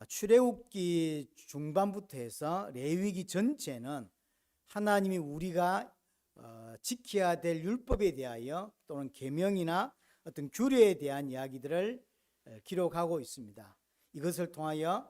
출애굽기 중반부터 해서 레위기 전체는 하나님이 우리가 지켜야 될 율법에 대하여 또는 계명이나 어떤 규례에 대한 이야기들을 기록하고 있습니다. 이것을 통하여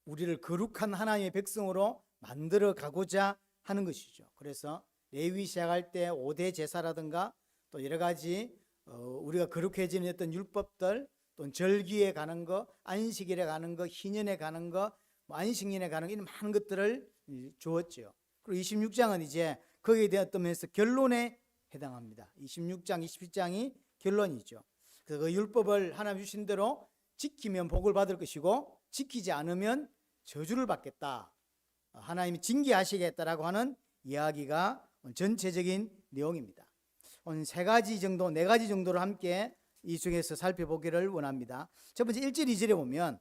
우리를 거룩한 하나님의 백성으로 만들어 가고자 하는 것이죠. 그래서 레위 시작할 때 5대 제사라든가 또 여러 가지 우리가 거룩해지는 어떤 율법들, 또 절기에 가는 거, 안식일에 가는 거, 희년에 가는 거, 안식년에 가는 거, 이런 많은 것들을 주었죠. 그리고 26장은 이제 거기에 대한 어떤 면에서 결론에 해당합니다. 26장, 27장이 결론이죠. 그래서 그 율법을 하나님 주신 대로 지키면 복을 받을 것이고 지키지 않으면 저주를 받겠다, 하나님이 징계하시겠다라고 하는 이야기가 전체적인 내용입니다. 오늘 네 가지 정도를 함께 이 중에서 살펴보기를 원합니다. 첫 번째 1절 2절에 보면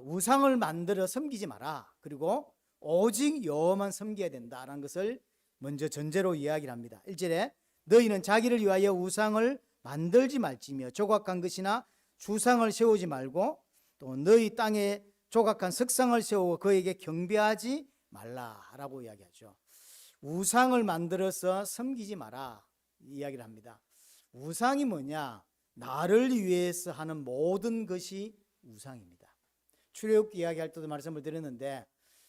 우상을 만들어 섬기지 마라, 그리고 오직 여호와만 섬겨야 된다라는 것을 먼저 전제로 이야기를 합니다. 1절에 너희는 자기를 위하여 우상을 만들지 말지며 조각한 것이나 주상을 세우지 말고 또 너희 땅에 조각한 석상을 세우고 그에게 경배하지 말라라고 이야기하죠. 우상을 만들어서 섬기지 마라 이야기를 합니다. 우상이 뭐냐? 나를 위해서 하는 모든 것이 우상입니다. 출애굽기 이야기할 때도 말씀을 드렸는데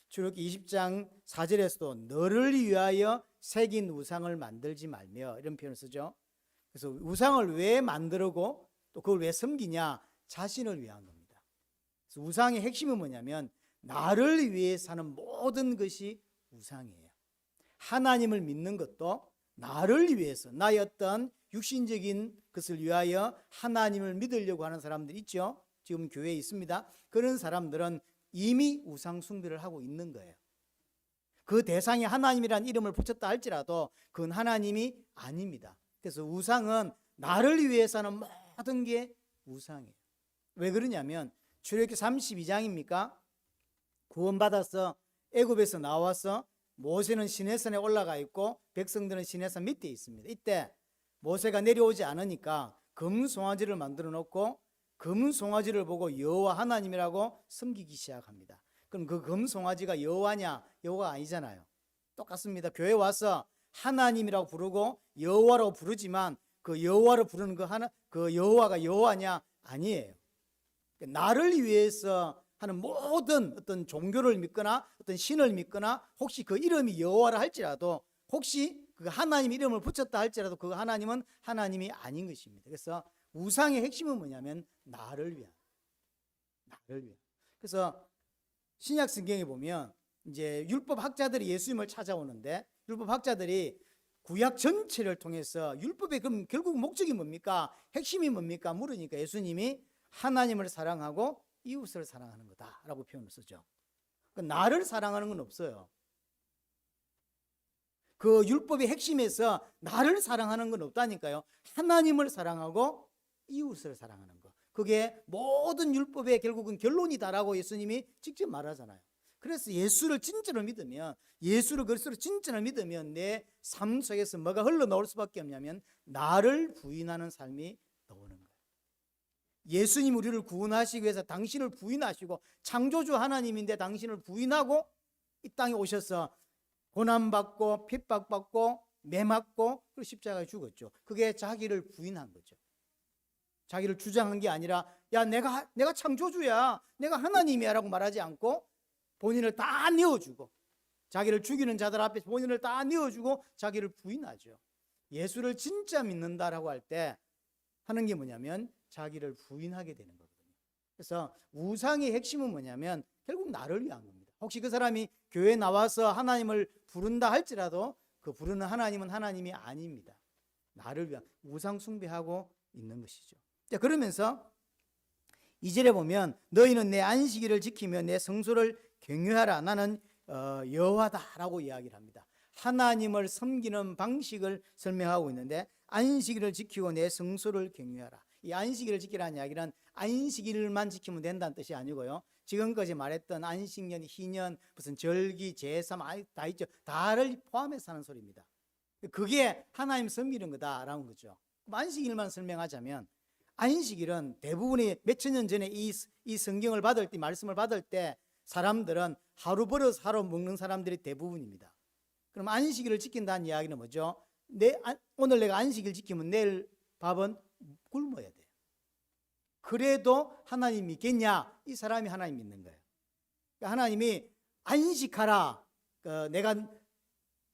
출애굽기 20장 4절에서도 너를 위하여 새긴 우상을 만들지 말며 이런 표현을 쓰죠. 그래서 우상을 왜 만들고 또 그걸 왜 섬기냐? 자신을 위한 겁니다. 그래서 우상의 핵심은 뭐냐면 나를 위해서 하는 모든 것이 우상이에요. 하나님을 믿는 것도 나를 위해서, 나의 어떤 육신적인 것을 위하여 하나님을 믿으려고 하는 사람들 있죠. 지금 교회에 있습니다. 그런 사람들은 이미 우상 숭배를 하고 있는 거예요. 그 대상에 하나님이라는 이름을 붙였다 할지라도 그건 하나님이 아닙니다. 그래서 우상은 나를 위해서 하는 모든 게 우상이에요. 왜 그러냐면 출애굽기 32장입니까? 구원받아서 애굽에서 나와서 모세는 시내산에 올라가 있고 백성들은 시내산 밑에 있습니다. 이때 모세가 내려오지 않으니까 금송아지를 만들어 놓고 금송아지를 보고 여호와 하나님이라고 섬기기 시작합니다. 그럼 그 금송아지가 여호와냐? 여호와가 아니잖아요. 똑같습니다. 교회 와서 하나님이라고 부르고 여호와라고 부르지만 그 여호와로 부르는 그 여호와가 여호와냐? 아니에요. 나를 위해서 하는 모든 어떤 종교를 믿거나 어떤 신을 믿거나 혹시 그 이름이 여호와라 할지라도 혹시 그 하나님 이름을 붙였다 할지라도 그 하나님은 하나님이 아닌 것입니다. 그래서 우상의 핵심은 뭐냐면 나를 위한. 그래서 신약 성경에 보면 이제 율법 학자들이 예수님을 찾아오는데 율법 학자들이 구약 전체를 통해서 율법의 그럼 결국 목적이 뭡니까? 핵심이 뭡니까? 물으니까 예수님이 하나님을 사랑하고 이웃을 사랑하는 거다라고 표현을 쓰죠. 그러니까 나를 사랑하는 건 없어요. 그 율법의 핵심에서 나를 사랑하는 건 없다니까요. 하나님을 사랑하고 이웃을 사랑하는 거. 그게 모든 율법의 결국은 결론이다라고 예수님이 직접 말하잖아요. 그래서 예수를 진짜로 믿으면, 예수를 그리스도로 진짜로 믿으면 내 삶 속에서 뭐가 흘러나올 수밖에 없냐면 나를 부인하는 삶이 나오는 거예요. 예수님 우리를 구원하시기 위해서 당신을 부인하시고 창조주 하나님인데 당신을 부인하고 이 땅에 오셔서 고난받고 핍박받고 매맞고 그리고 십자가에 죽었죠. 그게 자기를 부인한 거죠. 자기를 주장한 게 아니라 야 내가 창조주야, 내가 하나님이야 라고 말하지 않고 본인을 다 내어주고 자기를 죽이는 자들 앞에 본인을 다 내어주고 자기를 부인하죠. 예수를 진짜 믿는다라고 할 때 하는 게 뭐냐면 자기를 부인하게 되는 거거든요. 그래서 우상의 핵심은 뭐냐면 결국 나를 위한 겁니다. 혹시 그 사람이 교회에 나와서 하나님을 부른다 할지라도 그 부르는 하나님은 하나님이 아닙니다. 나를 위한 우상 숭배하고 있는 것이죠. 자, 그러면서 2절에 보면 너희는 내 안식일을 지키며 내 성소를 경유하라. 나는 여호와다라고 이야기를 합니다. 하나님을 섬기는 방식을 설명하고 있는데 안식일을 지키고 내 성소를 경유하라. 이 안식일을 지키라는 이야기는 안식일만 지키면 된다는 뜻이 아니고요. 지금까지 말했던 안식년, 희년, 무슨 절기, 제사 다 있죠. 다를 포함해서 하는 소리입니다. 그게 하나님 섬기는 거다라는 거죠. 안식일만 설명하자면 안식일은 대부분이 몇천 년 전에 이 성경을 받을 때, 말씀을 받을 때 사람들은 하루 벌어서 하루 먹는 사람들이 대부분입니다. 그럼 안식일을 지킨다는 이야기는 뭐죠? 오늘 내가 안식일 지키면 내일 밥은 굶어야 돼요. 그래도 하나님 믿겠냐? 이 사람이 하나님 믿는 거예요. 그러니까 하나님이 안식하라.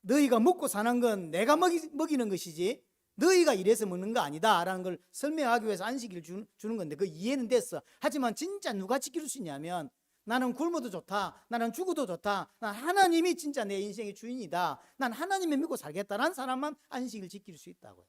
너희가 먹고 사는 건 내가 먹이는 것이지 너희가 이래서 먹는 거 아니다 라는 걸 설명하기 위해서 안식일을 주는 건데 그 이해는 됐어. 하지만 진짜 누가 지킬 수 있냐면 나는 굶어도 좋다, 나는 죽어도 좋다, 난 하나님이 진짜 내 인생의 주인이다, 난 하나님을 믿고 살겠다라는 사람만 안식을 지킬 수 있다고요.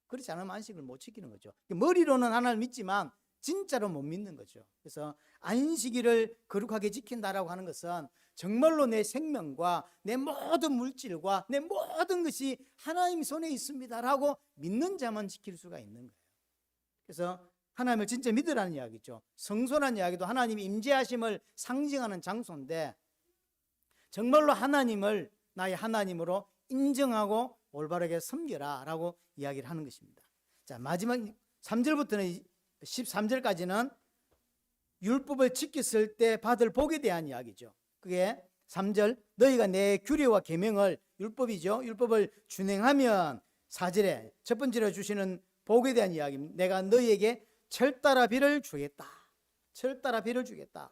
그렇지 않으면 안식을 못 지키는 거죠. 머리로는 하나님을 믿지만 진짜로 못 믿는 거죠. 그래서 안식일을 거룩하게 지킨다라고 하는 것은 정말로 내 생명과 내 모든 물질과 내 모든 것이 하나님 손에 있습니다라고 믿는 자만 지킬 수가 있는 거예요. 그래서 하나님을 진짜 믿으라는 이야기죠. 성소라는 이야기도 하나님이 임재하심을 상징하는 장소인데 정말로 하나님을 나의 하나님으로 인정하고 올바르게 섬겨라 라고 이야기를 하는 것입니다. 자, 마지막 3절부터는 13절까지는 율법을 지켰을 때 받을 복에 대한 이야기죠. 그게 3절 너희가 내 규례와 계명을 율법이죠. 율법을 준행하면 4절에 첫 번째로 주시는 복에 대한 이야기입니다. 내가 너희에게 철따라 비를 주겠다. 철따라 비를 주겠다.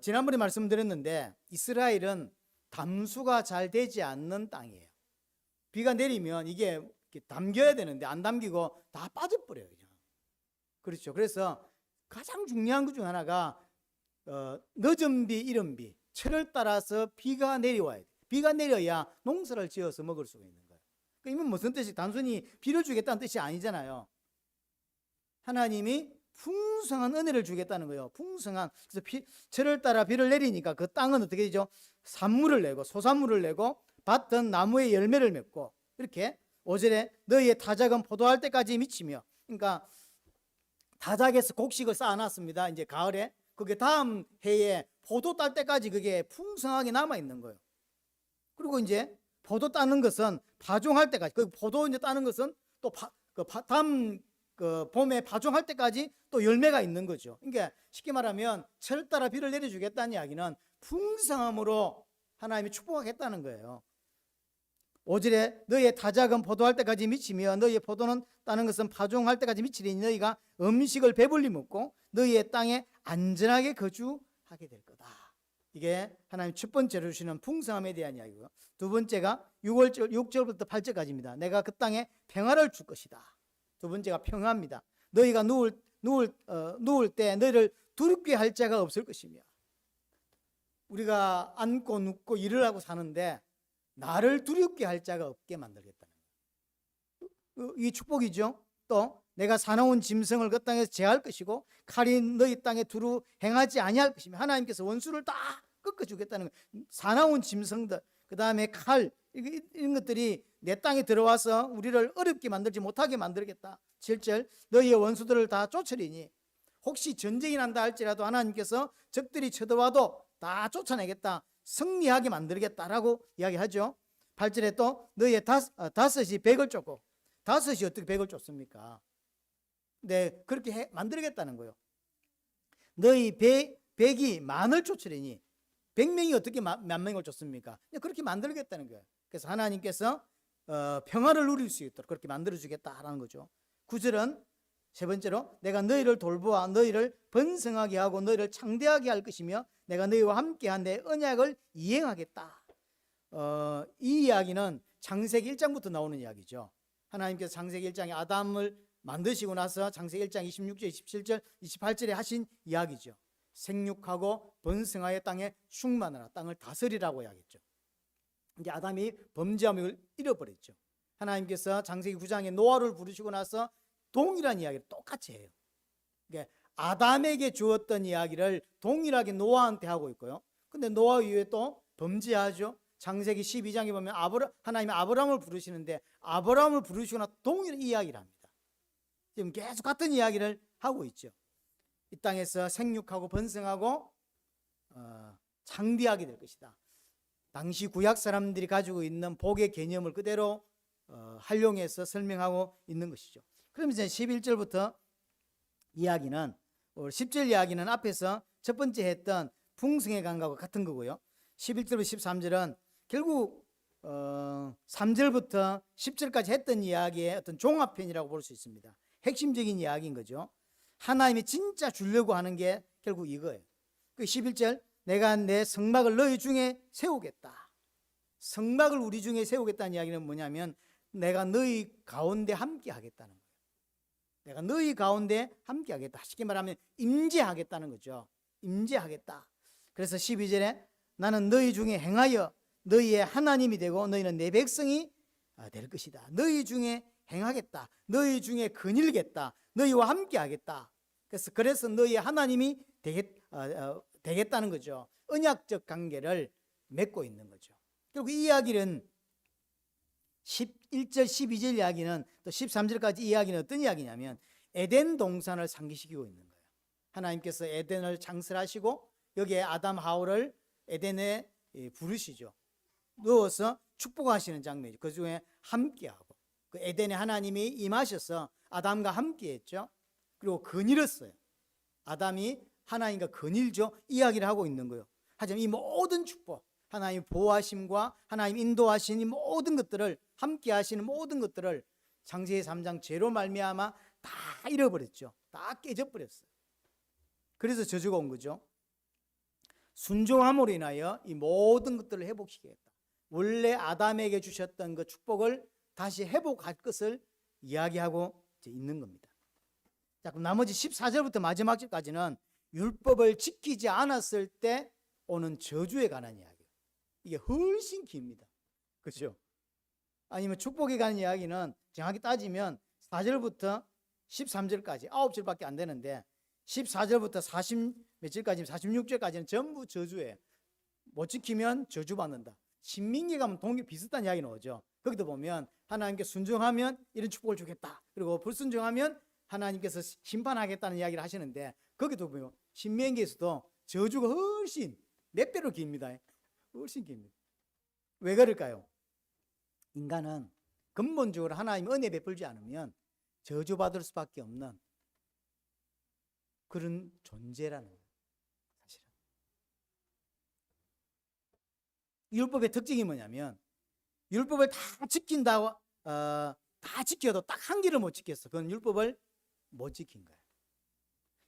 지난번에 말씀드렸는데 이스라엘은 담수가 잘 되지 않는 땅이에요. 비가 내리면 이게 담겨야 되는데 안 담기고 다 빠져버려요. 그냥. 그렇죠. 그래서 가장 중요한 것 중 하나가 늦은 비, 이른 비, 철을 따라서 비가 내려와야 돼. 비가 내려야 농사를 지어서 먹을 수가 있는 거예요. 그러니까 이건 무슨 뜻이 단순히 비를 주겠다는 뜻이 아니잖아요. 하나님이 풍성한 은혜를 주겠다는 거예요. 풍성한. 그래서 철을 따라 비를 내리니까 그 땅은 어떻게 되죠? 산물을 내고 소산물을 내고 밭은 나무의 열매를 맺고 이렇게 5절에 너희의 타작은 포도할 때까지 미치며, 그러니까 타작에서 곡식을 쌓아놨습니다. 이제 가을에 그게 다음 해에 포도 딸 때까지 그게 풍성하게 남아 있는 거예요. 그리고 이제 포도 따는 것은 파종할 때까지, 그 포도 이제 따는 것은 또 다음 봄에 파종할 때까지 또 열매가 있는 거죠. 그러니까 쉽게 말하면 철 따라 비를 내려주겠다는 이야기는 풍성함으로 하나님이 축복하겠다는 거예요. 5절에 너희의 타작은 포도할 때까지 미치며 너희의 포도는 따는 것은 파종할 때까지 미치리니 너희가 음식을 배불리 먹고 너희의 땅에 안전하게 거주하게 될 거다. 이게 하나님 첫 번째로 주시는 풍성함에 대한 이야기고요. 두 번째가 6절부터 8절까지입니다. 내가 그 땅에 평화를 줄 것이다. 두 번째가 평화입니다. 너희가 누울 때 너희를 두렵게 할 자가 없을 것이며, 우리가 앉고 눕고 일을 하고 사는데 나를 두렵게 할 자가 없게 만들겠다는 거예요. 이 축복이죠. 또 내가 사나운 짐승을 그 땅에서 제할 것이고 칼이 너희 땅에 두루 행하지 아니할 것이며, 하나님께서 원수를 다 꺾어주겠다는 거예요. 사나운 짐승들, 그 다음에 칼, 이런 것들이 내 땅에 들어와서 우리를 어렵게 만들지 못하게 만들겠다. 7절 너희의 원수들을 다 쫓으리니, 혹시 전쟁이 난다 할지라도 하나님께서 적들이 쳐들어와도 다 쫓아내겠다, 승리하게 만들겠다라고 이야기하죠. 8절에 또 너희의 다섯이 백을 쫓고, 다섯이 어떻게 백을 쫓습니까? 네, 그렇게 만들겠다는 거예요. 너희 백이 만을 쫓으리니, 100명이 어떻게 몇 명을 쫓습니까? 그렇게 만들겠다는 거예요. 그래서 하나님께서 평화를 누릴 수 있도록 그렇게 만들어주겠다라는 거죠. 9절은 세 번째로 내가 너희를 돌보아 너희를 번성하게 하고 너희를 창대하게 할 것이며 내가 너희와 함께한 내 언약을 이행하겠다. 이 이야기는 창세기 1장부터 나오는 이야기죠. 하나님께서 창세기 1장에 아담을 만드시고 나서 창세기 1장 26절, 27절, 28절에 하신 이야기죠. 생육하고 번성하여 땅에 충만하라, 땅을 다스리라고 이야기했죠. 이제 아담이 범죄함을 잃어버렸죠. 하나님께서 창세기 9장에 노아를 부르시고 나서 동일한 이야기를 똑같이 해요. 그러니까 아담에게 주었던 이야기를 동일하게 노아한테 하고 있고요. 근데 노아 이후에 또 범죄하죠. 창세기 12장에 보면 하나님이 아브라함을 부르시는데 아브라함을 부르시거나 동일한 이야기를 합니다. 지금 계속 같은 이야기를 하고 있죠. 이 땅에서 생육하고 번성하고 창대하게 될 것이다. 당시 구약 사람들이 가지고 있는 복의 개념을 그대로 활용해서 설명하고 있는 것이죠. 그럼 이제 11절부터 이야기는 10절 이야기는 앞에서 첫 번째 했던 풍성의 강과 같은 거고요. 11절부터 13절은 결국 3절부터 10절까지 했던 이야기의 어떤 종합편이라고 볼 수 있습니다. 핵심적인 이야기인 거죠. 하나님이 진짜 주려고 하는 게 결국 이거예요. 그 11절, 내가 내 성막을 너희 중에 세우겠다. 성막을 우리 중에 세우겠다는 이야기는 뭐냐면 내가 너희 가운데 함께 하겠다는 거예요. 내가 너희 가운데 함께 하겠다. 쉽게 말하면 임재하겠다는 거죠. 임재하겠다. 그래서 12절에 나는 너희 중에 행하여 너희의 하나님이 되고 너희는 내 백성이 될 것이다. 너희 중에 행하겠다. 너희 중에 거닐겠다. 너희와 함께 하겠다. 그래서 너희의 하나님이 되겠다는 거죠. 언약적 관계를 맺고 있는 거죠. 결국 이 이야기는 11절, 12절 이야기는 또 13절까지 이야기는 어떤 이야기냐면 에덴 동산을 상기시키고 있는 거예요. 하나님께서 에덴을 창설하시고 여기에 아담 하울을 에덴에 부르시죠. 넣어서 축복하시는 장면이죠. 그 중에 함께하고 그 에덴에 하나님이 임하셔서 아담과 함께했죠. 그리고 거닐었어요. 아담이 하나님과 거닐죠. 이야기를 하고 있는 거예요. 하지만 이 모든 축복, 하나님 보호하심과 하나님 인도하신 이 모든 것들을 함께 하시는 모든 것들을 창세기 3장 죄로 말미암아 다 잃어버렸죠. 다 깨져버렸어요. 그래서 저주가 온 거죠. 순종함으로 인하여 이 모든 것들을 회복시키겠다. 원래 아담에게 주셨던 그 축복을 다시 회복할 것을 이야기하고 있는 겁니다. 자, 그럼 나머지 14절부터 마지막 절까지는 율법을 지키지 않았을 때 오는 저주에 관한 이야기예요. 이게 훨씬 깁니다. 그렇죠? 아니면 축복에 관한 이야기는 정확히 따지면 4절부터 13절까지 9절밖에 안 되는데 14절부터 40 몇 절까지 46절까지는 전부 저주예요. 못 지키면 저주받는다. 신민기 가면 동기 비슷한 이야기 나오죠. 거기도 보면 하나님께 순종하면 이런 축복을 주겠다. 그리고 불순종하면 하나님께서 심판하겠다는 이야기를 하시는데 거기도 보면 신명기에서도 저주가 훨씬 몇 배로 깁니다. 훨씬 깁니다. 왜 그럴까요? 인간은 근본적으로 하나님 은혜 베풀지 않으면 저주받을 수밖에 없는 그런 존재라는 거예요. 사실은 율법의 특징이 뭐냐면 율법을 다 지킨다고 다 지켜도 딱 한 개를 못 지켰어. 그건 율법을 못 지킨 거예요.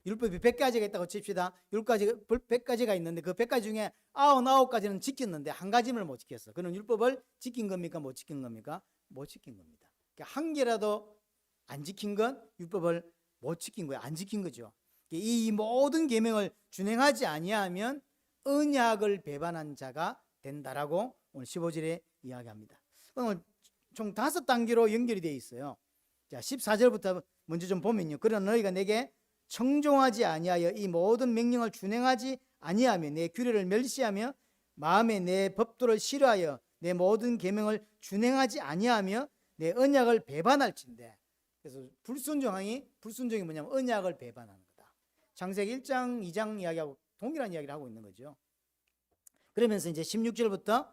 율법이 100가지가 있다고 칩시다. 100가지가 있는데 그 100가지 중에 99가지는 지켰는데 한 가지를 못 지켰어. 그는 율법을 지킨 겁니까? 못 지킨 겁니까? 못 지킨 겁니다. 그러니까 한 개라도 안 지킨 건 율법을 못 지킨 거예요. 안 지킨 거죠. 이 모든 계명을 준행하지 아니하면 언약을 배반한 자가 된다라고 오늘 15절에 이야기합니다. 오늘 총 5단계로 연결이 되어 있어요. 자, 14절부터 먼저 좀 보면요. 그러나 너희가 내게 청종하지 아니하여 이 모든 명령을 준행하지 아니하며 내 규례를 멸시하며 마음에 내 법도를 싫어하여 내 모든 계명을 준행하지 아니하며 내 언약을 배반할진대. 그래서 불순종이 뭐냐면 언약을 배반하는 거다. 창세기 1장, 2장 이야기하고 동일한 이야기를 하고 있는 거죠. 그러면서 이제 16절부터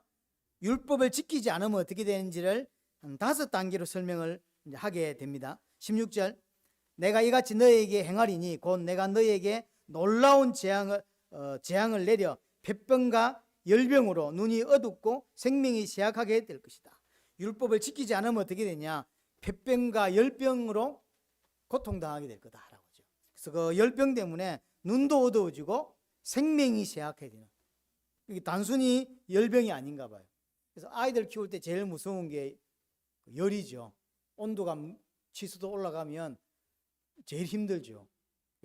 율법을 지키지 않으면 어떻게 되는지를 한 5단계로 설명을 하게 됩니다. 16절, 내가 이같이 너희에게 행하리니 곧 내가 너희에게 놀라운 재앙을 내려 폐병과 열병으로 눈이 어둡고 생명이 쇠약하게 될 것이다. 율법을 지키지 않으면 어떻게 되냐? 폐병과 열병으로 고통당하게 될 거다라고 하죠. 그래서 그 열병 때문에 눈도 어두워지고 생명이 쇠약해지는, 이게 단순히 열병이 아닌가 봐요. 그래서 아이들 키울 때 제일 무서운 게 열이죠. 온도가 치수도 올라가면 제일 힘들죠.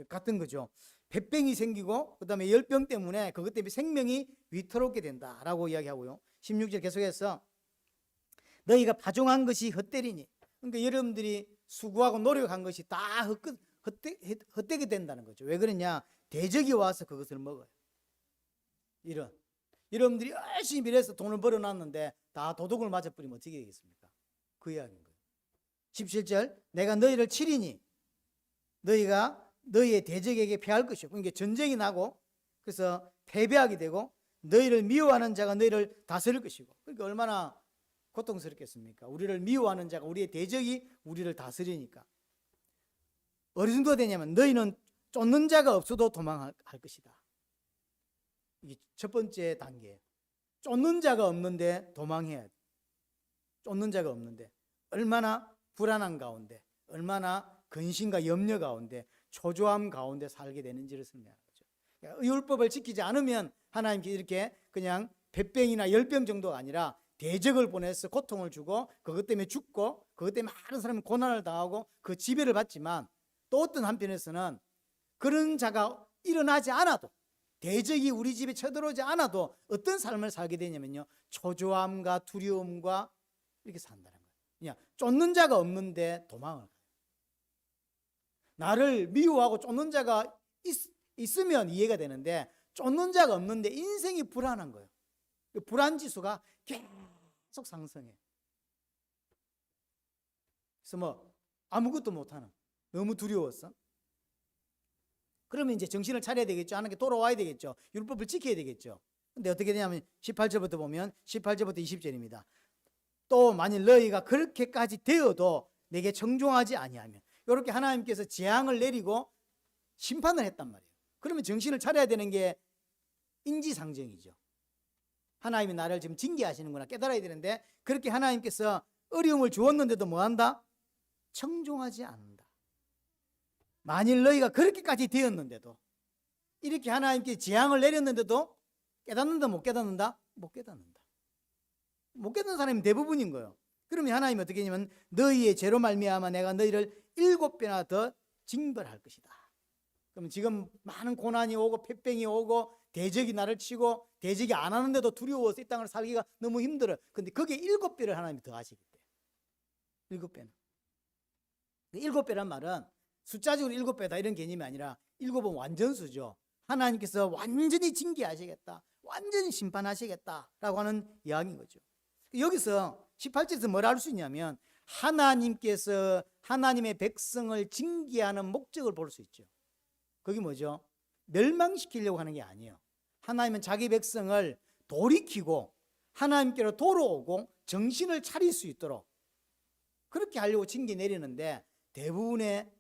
같은 거죠. 폐병이 생기고 그다음에 열병 때문에 그것 때문에 생명이 위태롭게 된다라고 이야기하고요. 16절 계속해서 너희가 파종한 것이 헛되리니, 그러니까 여러분들이 수고하고 노력한 것이 다 헛되게 된다는 거죠. 왜 그러냐? 대적이 와서 그것을 먹어요. 여러분들이 열심히 일해서 돈을 벌어놨는데 다 도둑을 맞아버리면 어떻게 되겠습니까? 그 이야기인 거예요. 17절, 내가 너희를 치리니 너희가 너희의 대적에게 패할 것이고, 그러니까 전쟁이 나고 그래서 패배하게 되고 너희를 미워하는 자가 너희를 다스릴 것이고, 그러니까 얼마나 고통스럽겠습니까? 우리를 미워하는 자가, 우리의 대적이 우리를 다스리니까. 어느 정도가 되냐면 너희는 쫓는 자가 없어도 도망할 것이다. 이게 첫 번째 단계예요. 쫓는 자가 없는데 도망해야 돼. 쫓는 자가 없는데 얼마나 불안한 가운데, 얼마나 근심과 염려 가운데, 초조함 가운데 살게 되는지를 설명하는 거죠. 그러니까 율법을 지키지 않으면 하나님께 이렇게 그냥 뱃병이나 열병 정도가 아니라 대적을 보내서 고통을 주고 그것 때문에 죽고 그것 때문에 많은 사람이 고난을 당하고 그 지배를 받지만, 또 어떤 한편에서는 그런 자가 일어나지 않아도, 대적이 우리 집에 쳐들어오지 않아도 어떤 삶을 살게 되냐면요, 초조함과 두려움과 이렇게 산다는 거예요. 그냥 쫓는 자가 없는데 도망을 가요. 나를 미워하고 쫓는 자가 있으면 이해가 되는데, 쫓는 자가 없는데 인생이 불안한 거예요. 불안 지수가 계속 상승해. 그래서 뭐 아무것도 못하는, 너무 두려웠어. 그러면 이제 정신을 차려야 되겠죠. 하나님께 돌아와야 되겠죠. 율법을 지켜야 되겠죠. 근데 어떻게 되냐면 18절부터 보면 18절부터 20절입니다. 또 만일 너희가 그렇게까지 되어도 내게 청종하지 아니하면, 이렇게 하나님께서 재앙을 내리고 심판을 했단 말이에요. 그러면 정신을 차려야 되는 게 인지상정이죠. 하나님이 나를 지금 징계하시는구나 깨달아야 되는데, 그렇게 하나님께서 어려움을 주었는데도 뭐한다? 청종하지 않는다. 만일 너희가 그렇게까지 되었는데도, 이렇게 하나님께 재앙을 내렸는데도 깨닫는다 못 깨닫는다? 못 깨닫는다. 못 깨닫는 사람이 대부분인 거예요. 그러면 하나님이 어떻게 하냐면 너희의 죄로 말미암아 내가 너희를 7배나 더 징벌할 것이다. 그럼 지금 많은 고난이 오고 폐병이 오고 대적이 나를 치고 대적이 안 하는데도 두려워서 이 땅을 살기가 너무 힘들어. 근데 거기에 7배를 하나님이 더 하시겠대. 7배는. 7배란 말은 숫자적으로 7배다 이런 개념이 아니라 7은 완전수죠. 하나님께서 완전히 징계하시겠다, 완전히 심판하시겠다라고 하는 이야기인 거죠. 여기서 18절에서 뭘 알 수 있냐면, 하나님께서 하나님의 백성을 징계하는 목적을 볼 수 있죠. 그게 뭐죠? 멸망시키려고 하는 게 아니에요. 하나님은 자기 백성을 돌이키고 하나님께로 돌아오고 정신을 차릴 수 있도록 그렇게 하려고 징계 내리는데, 대부분의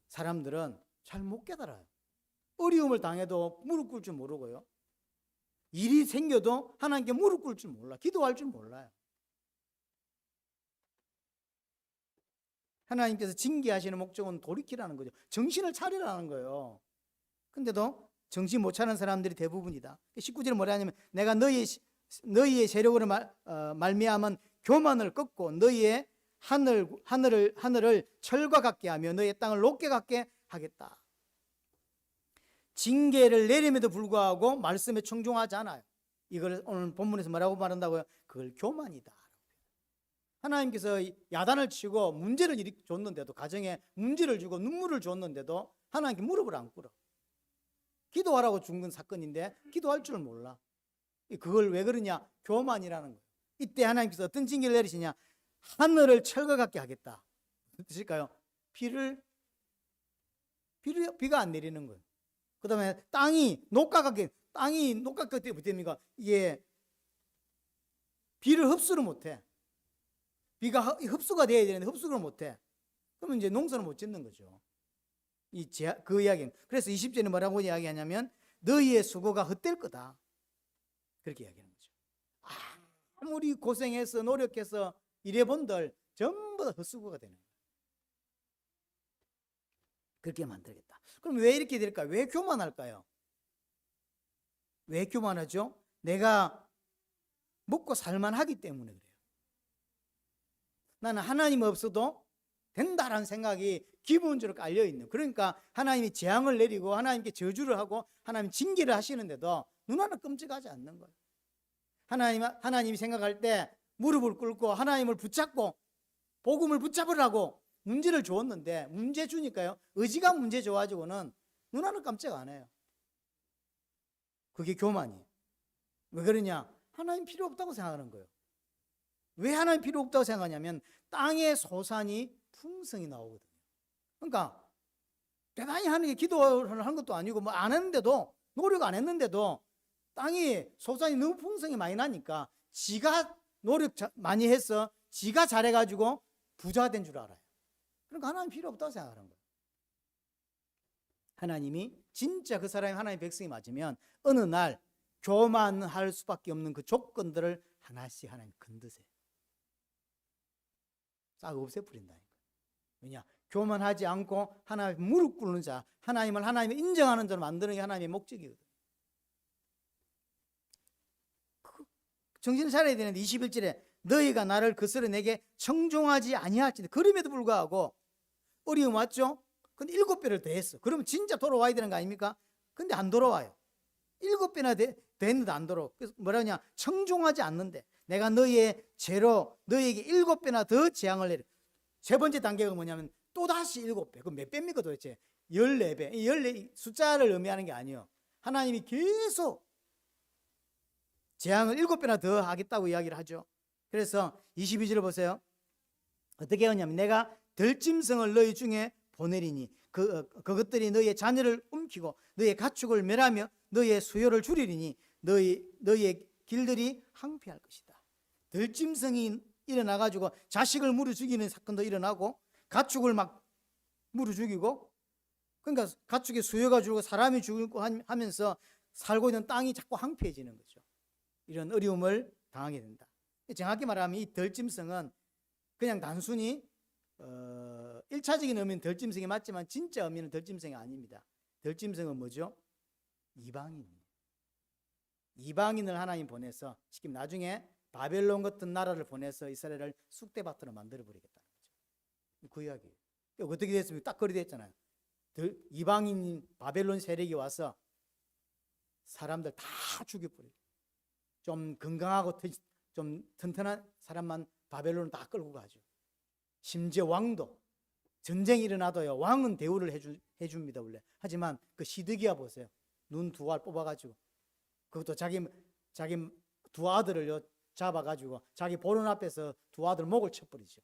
사람들은 잘 못 깨달아요. 어려움을 당해도 무릎 꿇을 줄 모르고요, 일이 생겨도 하나님께 무릎 꿇을 줄 몰라, 기도할 줄 몰라요. 하나님께서 징계하시는 목적은 돌이키라는 거죠. 정신을 차리라는 거예요. 근데도 정신 못 차리는 사람들이 대부분이다. 19절에 뭐라 하냐면 내가 너희의 세력으로 말미암은 교만을 꺾고 너희의 하늘을 철과 같게 하며 너희의 땅을 높게 같게 하겠다. 징계를 내림에도 불구하고 말씀에 청종하지 않아요. 이걸 오늘 본문에서 뭐라고 말한다고요? 그걸 교만이다. 하나님께서 야단을 치고 문제를 줬는데도, 가정에 문제를 주고 눈물을 줬는데도 하나님께 무릎을 안 꿇어. 기도하라고 준 건 사건인데 기도할 줄 몰라. 그걸 왜 그러냐? 교만이라는 거예요. 이때 하나님께서 어떤 징계를 내리시냐? 하늘을 철과 같게 하겠다. 어떠실까요? 비가 안 내리는 거예요. 그 다음에 땅이 녹각하게 됩니까? 이게 비를 흡수를 못해. 비가 흡수가 돼야 되는데 흡수를 못해. 그러면 이제 농사를 못 짓는 거죠. 그 이야기는. 그래서 20절에 뭐라고 이야기하냐면 너희의 수고가 헛될 거다. 그렇게 이야기하는 거죠. 아무리 고생해서 노력해서 일해본들 전부 다 헛수고가 되는 거예요. 그렇게 만들겠다. 그럼 왜 이렇게 될까요? 왜 교만할까요? 왜 교만하죠? 내가 먹고 살만하기 때문에 그래요. 나는 하나님 없어도 된다라는 생각이 기본적으로 깔려있는, 그러니까 하나님이 재앙을 내리고 하나님께 저주를 하고 하나님 징계를 하시는데도 눈 하나 끔찍하지 않는 거예요. 하나님이 생각할 때 무릎을 꿇고 하나님을 붙잡고 복음을 붙잡으라고 문제를 주었는데, 문제 주니까요, 의지가 문제 줘가지고는 눈 하나 깜짝 안 해요. 그게 교만이에요. 왜 그러냐? 하나님 필요 없다고 생각하는 거예요. 왜 하나님 필요 없다고 생각하냐면 땅의 소산이 풍성히 나오거든요. 그러니까 대단히 하나님께 기도를 한 것도 아니고 뭐 안 했는데도, 노력 안 했는데도 땅이 소산이 너무 풍성히 많이 나니까 지가 노력 많이 해서 지가 잘해가지고 부자가 된 줄 알아요. 그러니까 하나님 필요 없다고 생각하는 거예요. 하나님이 진짜 그 사람이 하나님의 백성이 맞으면 어느 날 교만할 수밖에 없는 그 조건들을 하나씩 하나님 건드세요. 싹 없애버린다니까. 왜냐? 교만하지 않고 하나님 무릎 꿇는 자, 하나님을 하나님을 인정하는 자로 만드는 게 하나님의 목적이거든. 정신을 차려야 되는데 21절에 너희가 나를 그스려 내게 청종하지 아니할지니, 그럼에도 불구하고 어려움 왔죠? 근데 7배를 더했어. 그러면 진짜 돌아와야 되는 거 아닙니까? 근데 안 돌아와요. 7배나 더했는데 안 돌아와. 그래서 뭐라냐? 청종하지 않는데 내가 너희의 죄로 너희에게 7배나 더 재앙을 내려. 세 번째 단계가 뭐냐면 또다시 7배. 그럼 몇 배입니까 도대체? 14배. 14 숫자를 의미하는 게 아니에요. 하나님이 계속 재앙을 7배나 더 하겠다고 이야기를 하죠. 그래서 22절을 보세요. 어떻게 하냐면 내가 들짐승을 너희 중에 보내리니 그것들이 너희의 자녀를 움키고 너희의 가축을 멸하며 너희의 수요를 줄이리니 너희의 길들이 황폐할 것이다. 들짐승이 일어나가지고 자식을 물어 죽이는 사건도 일어나고 가축을 막 물어 죽이고, 그러니까 가축의 수요가 줄고 사람이 죽고 하면서 살고 있는 땅이 자꾸 황폐해지는 거죠. 이런 어려움을 당하게 된다. 정확히 말하면 이 들짐승은 그냥 단순히 1차적인 의미는 들짐승이 맞지만 진짜 의미는 들짐승이 아닙니다. 들짐승은 뭐죠? 이방인입니다. 이방인을 하나님 보내서 지금 나중에 바벨론 같은 나라를 보내서 이스라엘을 쑥대밭으로 만들어버리겠다는 거죠. 그 이야기예요. 어떻게 됐습니까? 딱 그리 됐잖아요. 이방인 바벨론 세력이 와서 사람들 다 죽여버려요. 좀 건강하고 좀 튼튼한 사람만 바벨론을 다 끌고 가죠. 심지어 왕도, 전쟁이 일어나도요, 왕은 대우를 해줍니다 원래. 하지만 그 시드기야 보세요. 눈 두 알 뽑아가지고 그것도 자기 두 아들을 잡아가지고 자기 보는 앞에서 두 아들 목을 쳐버리죠.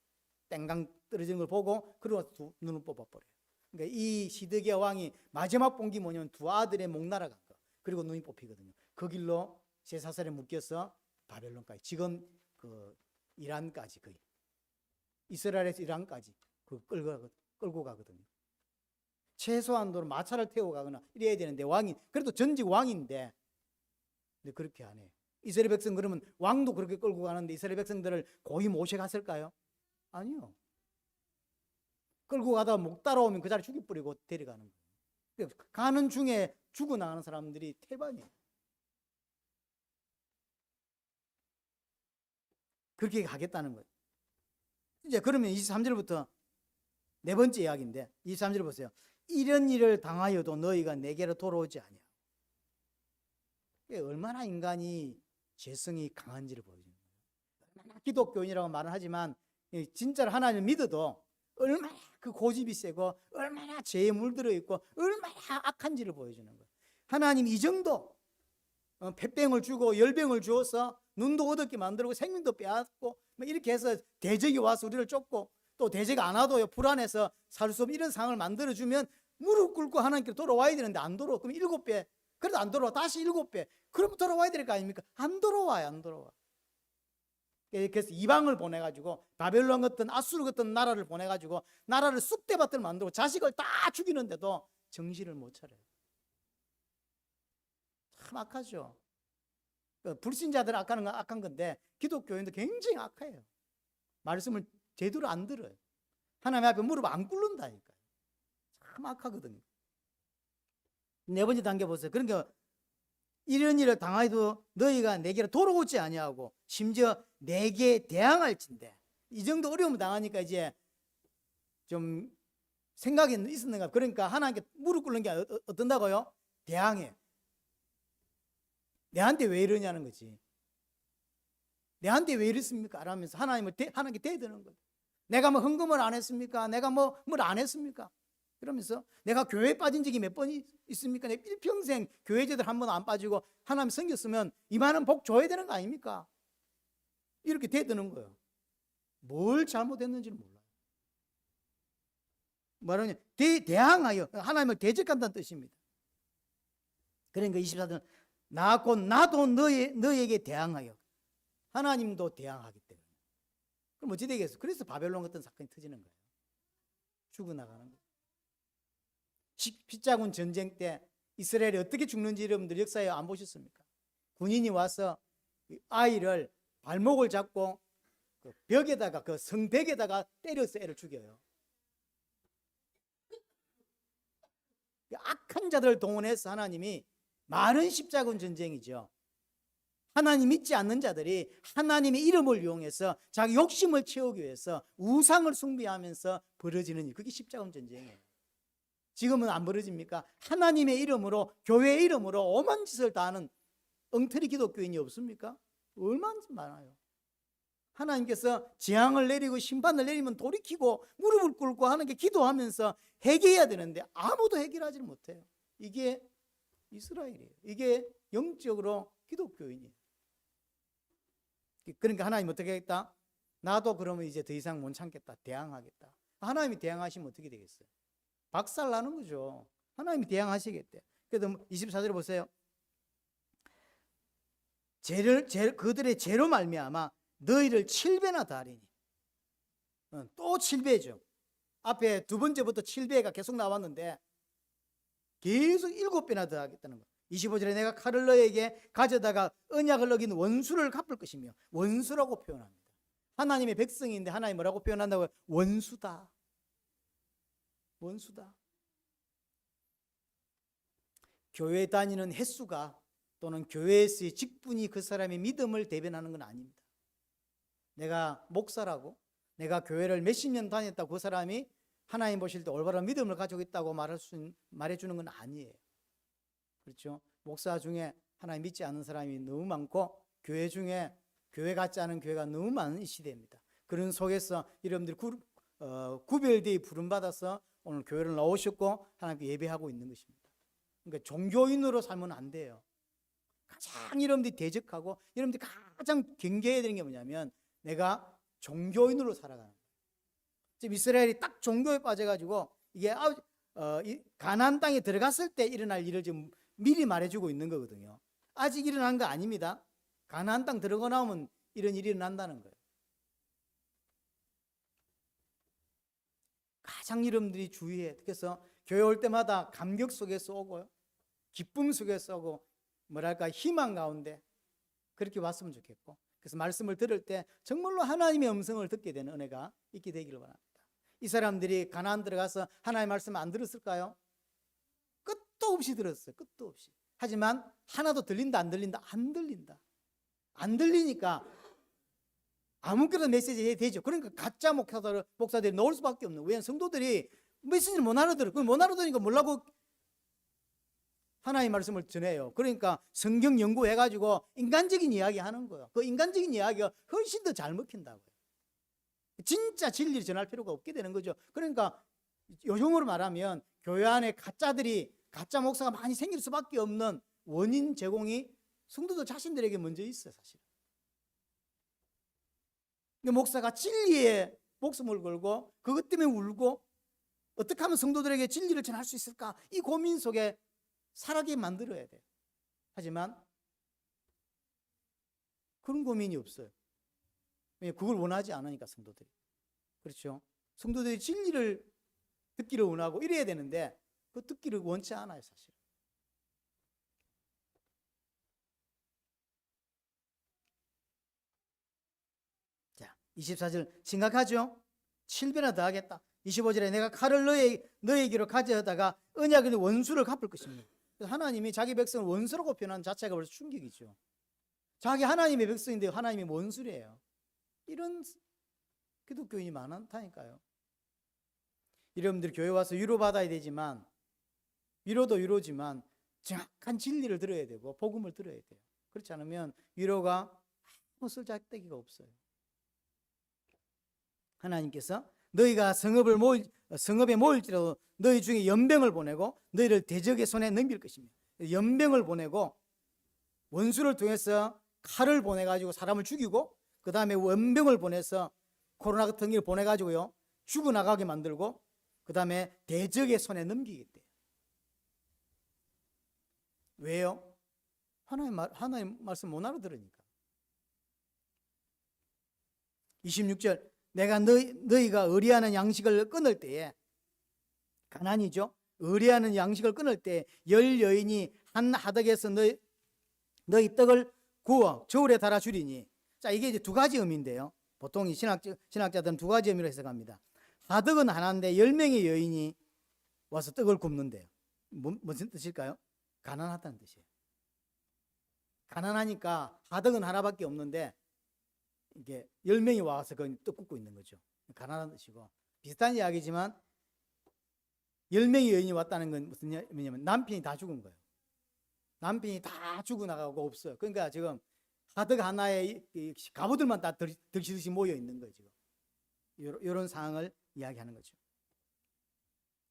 땡강 떨어지는 걸 보고 그러고 눈을 뽑아버려요. 그러니까 이 시드기야 왕이 마지막 본 게 뭐냐면 두 아들의 목 날아간 거, 그리고 눈이 뽑히거든요. 그 길로 제4살에 묶여서 바벨론까지, 지금 그 이란까지, 거의 이스라엘에서 이란까지 그 끌고 가거든요. 최소한도로 마차를 태우고 가거나 이래야 되는데 왕이, 그래도 전직 왕인데 근데 그렇게 안 해요. 이스라엘 백성, 그러면 왕도 그렇게 끌고 가는데 이스라엘 백성들을 고이 모셔갔을까요? 아니요. 끌고 가다가 목 따라오면 그 자리 죽여버리고 데려가는 거예요. 가는 중에 죽어나가는 사람들이 태반이에요. 그렇게 가겠다는 거예요. 이제 그러면 23절부터 네 번째 이야기인데 23절 보세요. 이런 일을 당하여도 너희가 내게로 돌아오지 아니하고. 얼마나 인간이 죄성이 강한지를 보여주는 거예요. 얼마나 기독교인이라고 말은 하지만 진짜로 하나님을 믿어도 얼마나 그 고집이 세고 얼마나 죄에 물들어 있고 얼마나 악한지를 보여주는 거예요. 하나님 이 정도 폐병을 주고 열병을 주어서 눈도 어둡게 만들고 생명도 빼앗고 이렇게 해서 대적이 와서 우리를 쫓고 또 대적 안 와도요 불안해서 살 수 없는 이런 상황을 만들어주면 무릎 꿇고 하나님께 돌아와야 되는데 안 돌아와. 그럼 7배, 그래도 안 돌아와. 다시 7배. 그러면 돌아와야 될 거 아닙니까? 안 돌아와요. 안 돌아와. 그래서 이방을 보내가지고 바벨론 같은 아수르 같은 나라를 보내가지고 나라를 쑥대밭을 만들고 자식을 다 죽이는데도 정신을 못 차려요. 참 악하죠. 불신자들은 악한 건데 기독교인도 굉장히 악해요. 말씀을 제대로 안 들어요. 하나님 앞에 무릎 안 꿇는다니까요. 참 악하거든요. 네 번째 단계 보세요. 그러니까 이런 일을 당하여도 너희가 내게로 돌아오지 아니하고 심지어 내게 대항할진대. 이 정도 어려움을 당하니까 이제 좀 생각이 있었는가. 그러니까 하나님께 무릎 꿇는 게 어떤다고요? 대항해. 내한테 왜 이러냐는 거지. 내한테 왜 이랬습니까? 라면서 하나님께 대드는 거예요. 내가 뭐 헌금을 안 했습니까? 내가 뭘 안 했습니까? 그러면서 내가 교회에 빠진 적이 몇 번 있습니까? 내 일평생 교회 제대로 한 번 안 빠지고 하나님 섬겼으면 이만한 복 줘야 되는 거 아닙니까? 이렇게 대드는 거예요. 뭘 잘못했는지는 몰라요. 뭐라냐? 대항하여, 하나님을 대적한다는 뜻입니다. 그러니까 24절 나도 너에게 대항하여. 하나님도 대항하기 때문에. 그럼 어찌 되겠어? 그래서 바벨론 같은 사건이 터지는 거예요. 죽어나가는 거예요. 십자군 전쟁 때 이스라엘이 어떻게 죽는지 여러분들 역사에 안 보셨습니까? 군인이 와서 아이를 발목을 잡고 그 벽에다가, 그 성벽에다가 때려서 애를 죽여요. 악한 자들을 동원해서 하나님이, 많은 십자군 전쟁이죠. 하나님 믿지 않는 자들이 하나님의 이름을 이용해서 자기 욕심을 채우기 위해서 우상을 숭배하면서 벌어지는 일, 그게 십자군 전쟁이에요. 지금은 안 벌어집니까? 하나님의 이름으로, 교회의 이름으로 오만 짓을 다 하는 엉터리 기독교인이 없습니까? 얼마나 많아요. 하나님께서 재앙을 내리고 심판을 내리면 돌이키고 무릎을 꿇고 하는 게 기도하면서 해결해야 되는데 아무도 해결하지 못해요. 이게 이스라엘이에요. 이게 영적으로 기독교인이에요. 그러니까 하나님 어떻게 하겠다? 나도 그러면 이제 더 이상 못 참겠다. 대항하겠다. 하나님이 대항하시면 어떻게 되겠어요? 박살나는 거죠. 하나님이 대항하시겠대. 그래서 24절에 보세요. 그들의 죄로 말미암아 너희를 7배나 더하리니. 또 7배죠. 앞에 두 번째부터 7배가 계속 나왔는데 계속 7배나 더하겠다는 거예요. 25절에 내가 칼을 너에게 가져다가 언약을 어긴 원수를 갚을 것이며, 원수라고 표현합니다. 하나님의 백성인데 하나님 뭐라고 표현한다고요? 원수다. 원수다. 교회 다니는 횟수가 또는 교회에서의 직분이 그 사람의 믿음을 대변하는 건 아닙니다. 내가 목사라고, 내가 교회를 몇십 년 다녔다고 그 사람이 하나님 보실 때 올바른 믿음을 가지고 있다고 말해주는 건 아니에요. 그렇죠? 목사 중에 하나님 믿지 않는 사람이 너무 많고, 교회 중에 교회 같지 않은 교회가 너무 많은 이 시대입니다. 그런 속에서 여러분들이 구별되어 부름받아서 오늘 교회를 나오셨고 하나님께 예배하고 있는 것입니다. 그러니까 종교인으로 살면 안 돼요. 가장 여러분들이 대적하고 여러분들이 가장 경계해야 되는 게 뭐냐면, 내가 종교인으로 살아가는 거예요. 지금 이스라엘이 딱 종교에 빠져가지고 이게 가나안 땅에 들어갔을 때 일어날 일을 지금 미리 말해주고 있는 거거든요. 아직 일어난 거 아닙니다. 가나안 땅 들어가 나오면 이런 일이 일어난다는 거예요. 가장 여러분들이 주의해. 그래서 교회 올 때마다 감격 속에서 오고요, 기쁨 속에서 오고, 뭐랄까 희망 가운데 그렇게 왔으면 좋겠고, 그래서 말씀을 들을 때 정말로 하나님의 음성을 듣게 되는 은혜가 있게 되기를 바랍니다. 이 사람들이 가나안 들어가서 하나님의 말씀 안 들었을까요? 끝도 없이 들었어요. 끝도 없이. 하지만 하나도 들린다 안 들린다? 안 들린다. 안 들리니까 아무렇게나 메시지 해야 되죠. 그러니까 가짜 목사들이 나올 수밖에 없는. 왜냐하면 성도들이 메시지를 못 알아들어. 못 알아들으니까 뭐라고 하나님의 말씀을 전해요. 그러니까 성경 연구해가지고 인간적인 이야기 하는 거예요. 그 인간적인 이야기가 훨씬 더 잘 먹힌다고요. 진짜 진리를 전할 필요가 없게 되는 거죠. 그러니까 요즘으로 말하면 교회 안에 가짜 목사가 많이 생길 수밖에 없는 원인 제공이 성도들 자신들에게 먼저 있어요, 사실. 목사가 진리에 목숨을 걸고 그것 때문에 울고 어떻게 하면 성도들에게 진리를 전할 수 있을까? 이 고민 속에 살아게 만들어야 돼요. 하지만 그런 고민이 없어요. 그걸 원하지 않으니까 성도들이. 그렇죠? 성도들이 진리를 듣기를 원하고 이래야 되는데 그 듣기를 원치 않아요, 사실. 자, 24절 심각하죠? 7배나 더 하겠다. 25절에 내가 칼을 너에게로 가져다가 언약의 원수를 갚을 것입니다. 하나님이 자기 백성을 원수라고 표현하는 자체가 벌써 충격이죠. 자기 하나님의 백성인데 하나님이 원수래요. 이런 기독교인이 많다니까요. 여러분들 교회 와서 위로받아야 되지만, 위로도 위로지만 정확한 진리를 들어야 되고 복음을 들어야 돼요. 그렇지 않으면 위로가 아무 쓸데기가 없어요. 하나님께서 너희가 성읍에 모일지라도 너희 중에 연병을 보내고 너희를 대적의 손에 넘길 것입니다. 연병을 보내고 원수를 통해서 칼을 보내가지고 사람을 죽이고, 그 다음에 원병을 보내서 코로나 같은 걸 보내가지고요 죽어나가게 만들고, 그 다음에 대적의 손에 넘기겠대요. 왜요? 하나님 말씀 못 알아들으니까. 26절 내가 너희가 의리하는 양식을 끊을 때에 가난이죠. 의뢰하는 양식을 끊을 때 열 여인이 한 하덕에서 너희 떡을 구워 저울에 달아 주리니. 자, 이게 이제 두 가지 의미인데요. 보통 이 신학자들은 두 가지 의미로 해석합니다. 하덕은 하나인데 10명의 여인이 와서 떡을 굽는데요. 무슨 뜻일까요? 가난하다는 뜻이에요. 가난하니까 하덕은 하나밖에 없는데 이게 10명이 와서 떡 굽고 있는 거죠. 가난한 뜻이고, 비슷한 이야기지만 10명의 여인이 왔다는 건 무슨 의미냐면 남편이 다 죽은 거예요. 남편이 다 죽어나가고 없어요. 그러니까 지금 하덕 하나에 가부들만 다 덜시듯이 모여 있는 거예요. 지금 이런 상황을 이야기하는 거죠.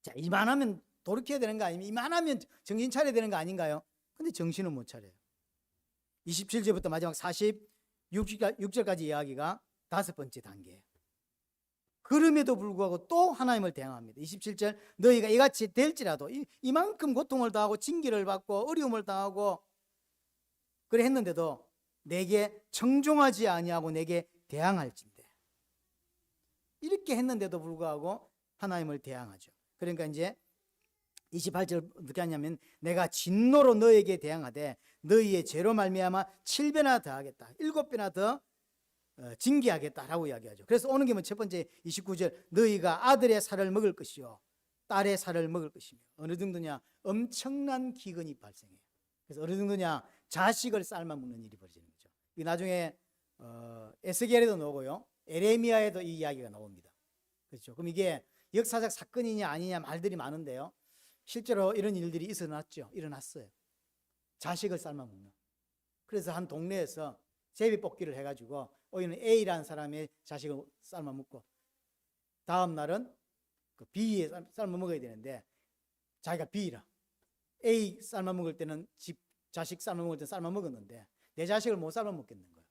자, 이만하면 돌이켜야 되는 거 아니면 이만하면 정신 차려야 되는 거 아닌가요? 근데 정신은 못 차려요. 27절부터 마지막 46절까지 이야기가 다섯 번째 단계예요. 그럼에도 불구하고 또 하나님을 대항합니다. 27절, 너희가 이같이 될지라도 이만큼 고통을 당하고 징계를 받고 어려움을 당하고 그래 했는데도 내게 청종하지 아니하고 내게 대항할진대. 이렇게 했는데도 불구하고 하나님을 대항하죠. 그러니까 이제 28절 어떻게 하냐면 내가 진노로 너에게 대항하되 너희의 죄로 말미암아 7배나 더 하겠다. 7배나 더 징계하겠다라고 이야기하죠. 그래서 오는 김은 첫 번째 29절, 너희가 아들의 살을 먹을 것이요 딸의 살을 먹을 것이며. 어느 정도냐? 엄청난 기근이 발생해요. 그래서 어느 정도냐? 자식을 삶아 먹는 일이 벌어지는 거죠. 이 나중에 에스겔에도 나오고요, 에레미야에도 이 이야기가 나옵니다. 그렇죠. 그럼 이게 역사적 사건이냐 아니냐 말들이 많은데요, 실제로 이런 일들이 일어났어요. 자식을 삶아 먹는. 그래서 한 동네에서 제비뽑기를 해가지고 오히려 A라는 사람의 자식을 삶아 먹고 다음 날은 그 B에 삶아 먹어야 되는데 자기가 B라. A 삶아 먹을 때는 자식 삶아 먹을 때는 삶아 먹었는데 내 자식을 못 삶아 먹겠는 거예요.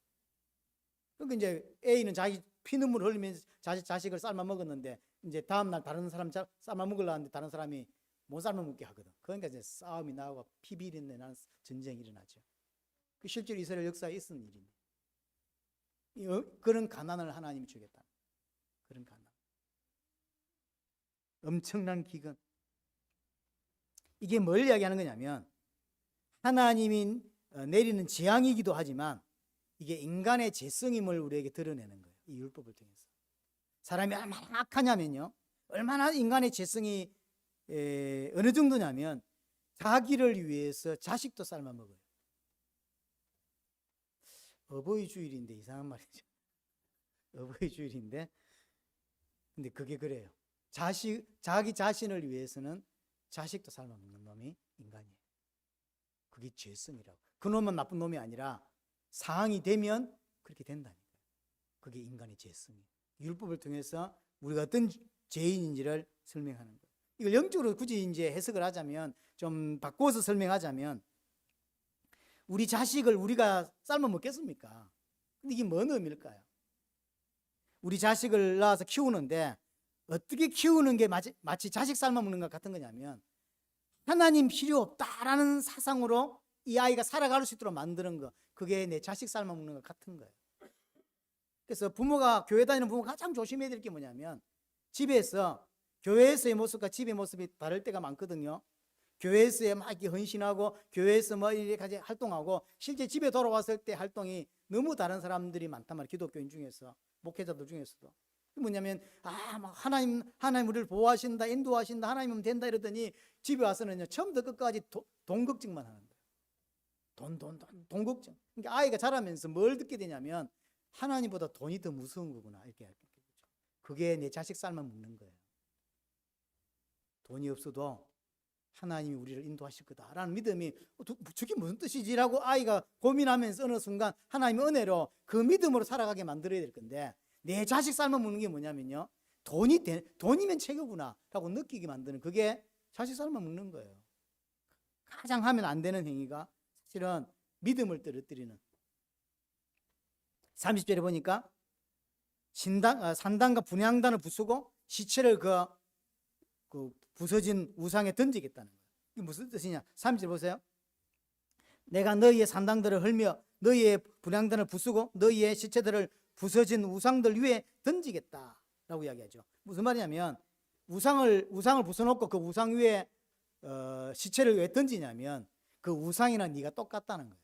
그러니까 이제 A는 자기 피눈물 흘리면서 자식을 삶아 먹었는데 이제 다음 날 다른 사람 삶아 먹으려 하는데 다른 사람이 못 삶아 먹게 하거든. 그러니까 이제 싸움이 나오고 피비린내 나는 전쟁이 일어나죠. 그 실제로 이스라엘 역사에 있었던 일입니다. 그런 가난을 하나님이 주겠다. 그런 가난. 엄청난 기근. 이게 뭘 이야기하는 거냐면 하나님이 내리는 재앙이기도 하지만 이게 인간의 죄성임을 우리에게 드러내는 거예요. 이 율법을 통해서. 사람이 얼마나 악하냐면요, 얼마나 인간의 죄성이 어느 정도냐면 자기를 위해서 자식도 삶아 먹어요. 어버이 주일인데 이상한 말이죠. 어버이 주일인데 근데 그게 그래요. 자기 자신을 위해서는 자식도 삶아 먹는 놈이 인간이에요. 그게 죄성이라고. 그 놈은 나쁜 놈이 아니라 상황이 되면 그렇게 된다니까요. 그게 인간의 죄성이에요. 율법을 통해서 우리가 어떤 죄인인지를 설명하는 거예요. 이걸 영적으로 굳이 이제 해석을 하자면, 좀 바꿔서 설명하자면, 우리 자식을 우리가 삶아 먹겠습니까? 근데 이게 뭔 의미일까요? 우리 자식을 낳아서 키우는데 어떻게 키우는 게 마치 자식 삶아 먹는 것 같은 거냐면 하나님 필요 없다라는 사상으로 이 아이가 살아갈 수 있도록 만드는 거, 그게 내 자식 삶아 먹는 것 같은 거예요. 그래서 교회 다니는 부모가 가장 조심해야 될 게 뭐냐면 집에서 교회에서의 모습과 집의 모습이 다를 때가 많거든요. 교회에서 막 이렇게 헌신하고 교회에서 뭐 이렇게 활동하고 실제 집에 돌아왔을 때 활동이 너무 다른 사람들이 많단 말이에요. 기독교인 중에서, 목회자들 중에서도. 뭐냐면 막 하나님 우리를 보호하신다, 인도하신다, 하나님은 된다 이러더니 집에 와서는요 처음부터 끝까지 돈 걱정만 하는 거예요. 돈 걱정. 그러니까 아이가 자라면서 뭘 듣게 되냐면 하나님보다 돈이 더 무서운 거구나 이렇게 알게 되죠. 그게 내 자식 삶아 먹는 거예요. 돈이 없어도 하나님이 우리를 인도하실 거다라는 믿음이 저게 무슨 뜻이지라고 아이가 고민하면서 어느 순간 하나님의 은혜로 그 믿음으로 살아가게 만들어야 될 건데, 내 자식 삶아 먹는 게 뭐냐면요, 돈이면 최고구나라고 느끼게 만드는, 그게 자식 삶아 먹는 거예요. 가장 하면 안 되는 행위가 사실은 믿음을 떨어뜨리는. 30절에 보니까 산당과 분향단을 부수고 시체를 그 부서진 우상에 던지겠다는 거예요. 이게 무슨 뜻이냐? 30절 보세요. 내가 너희의 산당들을 헐며 너희의 분향단을 부수고 너희의 시체들을 부서진 우상들 위에 던지겠다라고 이야기하죠. 무슨 말이냐면 우상을 부숴놓고 그 우상 위에 시체를 왜 던지냐면 그 우상이랑 네가 똑같다는 거예요.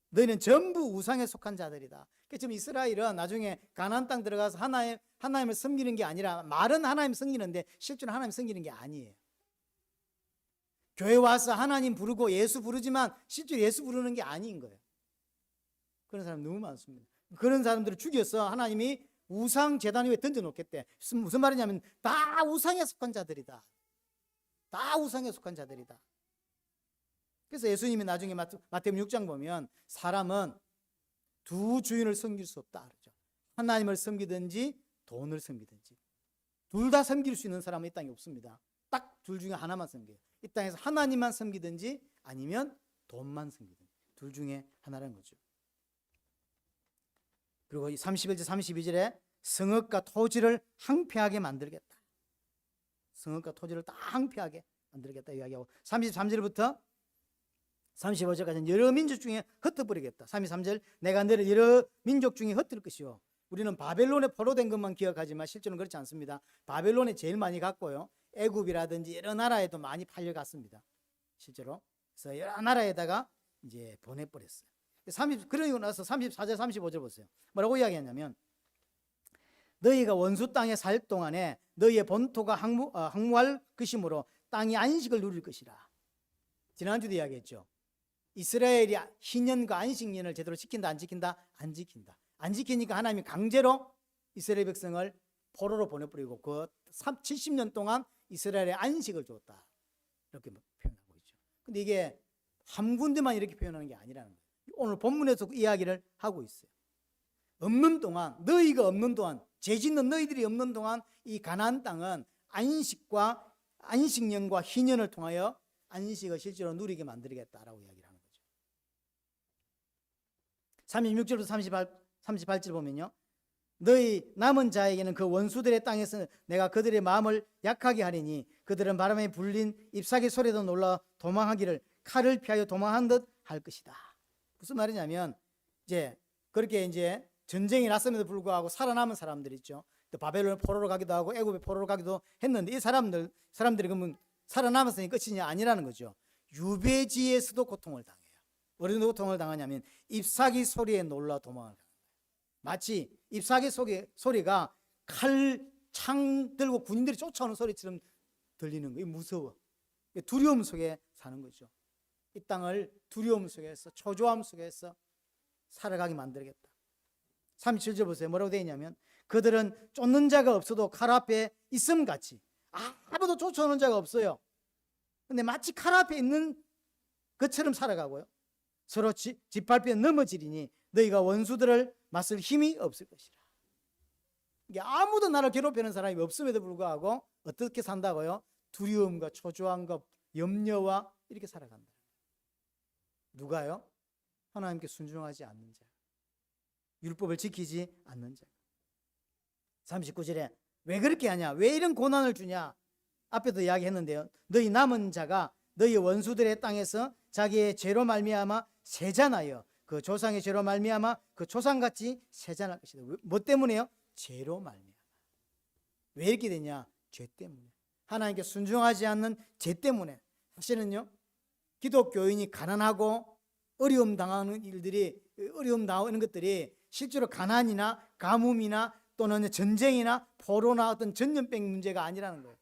너희는 전부 우상에 속한 자들이다. 그러니까 지금 이스라엘은 나중에 가나안 땅 들어가서 하나님을 섬기는 게 아니라 말은 하나님 섬기는데 실제로 하나님 섬기는 게 아니에요. 교회 와서 하나님 부르고 예수 부르지만 실제로 예수 부르는 게 아닌 거예요. 그런 사람 너무 많습니다. 그런 사람들을 죽여서 하나님이 우상 제단 위에 던져놓겠대. 무슨 말이냐면 다 우상에 속한 자들이다. 다 우상에 속한 자들이다. 그래서 예수님이 나중에 마태복음 6장 보면 사람은 두 주인을 섬길 수 없다 그러죠. 하나님을 섬기든지 돈을 섬기든지. 둘 다 섬길 수 있는 사람은 이 땅에 없습니다. 딱 둘 중에 하나만 섬겨요. 이 땅에서 하나님만 섬기든지 아니면 돈만 섬기든지. 둘 중에 하나라는 거죠. 그리고 31절 32절에 성읍과 토지를 항폐하게 만들겠다. 성읍과 토지를 다 항폐하게 만들겠다 이야기하고 33절부터 35절까지는 여러 민족 중에 흩어버리겠다. 33절 내가 너를 여러 민족 중에 흩을 것이요. 우리는 바벨론에 포로된 것만 기억하지만 실제로는 그렇지 않습니다. 바벨론에 제일 많이 갔고요. 애굽이라든지 여러 나라에도 많이 팔려갔습니다. 실제로. 그래서 여러 나라에다가 이제 보내버렸어요. 그러고 나서 34절 35절 보세요. 뭐라고 이야기했냐면 너희가 원수 땅에 살 동안에 너희의 본토가 항무할 것이므로 땅이 안식을 누릴 것이라. 지난주도 이야기했죠. 이스라엘이 희년과 안식년을 제대로 지킨다 안 지킨다? 안 지킨다. 안 지키니까 하나님이 강제로 이스라엘 백성을 포로로 보내버리고 그 70년 동안 이스라엘에 안식을 줬다. 이렇게 표현하고 있죠. 근데 이게 한 군데만 이렇게 표현하는 게 아니라는 거예요. 오늘 본문에서 그 이야기를 하고 있어요. 없는 동안, 너희가 없는 동안, 죄짓는 너희들이 없는 동안 이 가나안 땅은 안식년과 희년을 통하여 안식을 실제로 누리게 만들겠다라고 이야기를 하는 거죠. 36절부터 38절 보면요. 너희 남은 자에게는 그 원수들의 땅에서 내가 그들의 마음을 약하게 하리니 그들은 바람에 불린 잎사귀 소리도 놀라 도망하기를 칼을 피하여 도망한 듯 할 것이다. 무슨 말이냐면 이제 그렇게 이제 전쟁이 났음에도 불구하고 살아남은 사람들 있죠. 또 바벨론 포로로 가기도 하고 애굽에 포로로 가기도 했는데 이 사람들이 그러면 살아남았으니 끝이냐? 아니라는 거죠. 유배지에서도 고통을 당해요. 어느 정도 고통을 당하냐면 잎사귀 소리에 놀라 도망을 가는 거예요. 마치 잎사귀 소리가 칼창 들고 군인들이 쫓아오는 소리처럼 들리는 거예요. 무서워. 두려움 속에 사는 거죠. 이 땅을 두려움 속에서 초조함 속에서 살아가게 만들겠다. 37절 보세요. 뭐라고 되어 있냐면 그들은 쫓는 자가 없어도 칼 앞에 있음 같이 아무도 쫓아오는 자가 없어요. 근데 마치 칼 앞에 있는 것처럼 살아가고요. 서로 짓밟혀 넘어지리니 너희가 원수들을 맞설 힘이 없을 것이라. 이게 아무도 나를 괴롭히는 사람이 없음에도 불구하고 어떻게 산다고요? 두려움과 초조함과 염려와 이렇게 살아간다. 누가요? 하나님께 순종하지 않는 자, 율법을 지키지 않는 자. 39절에 왜 그렇게 하냐? 왜 이런 고난을 주냐? 앞에도 이야기했는데요. 너희 남은 자가 너희 원수들의 땅에서 자기의 죄로 말미암아 세잔하여 그 조상의 죄로 말미암아 그 조상같이 세잔할 것이다. 뭐 때문에요? 죄로 말미암아. 왜 이렇게 되냐? 죄 때문에. 하나님께 순종하지 않는 죄 때문에. 사실은요, 기독교인이 가난하고 어려움 당하는 일들이, 어려움 나오는 것들이 실제로 가난이나 가뭄이나 또는 전쟁이나 포로나 어떤 전염병 문제가 아니라는 거예요.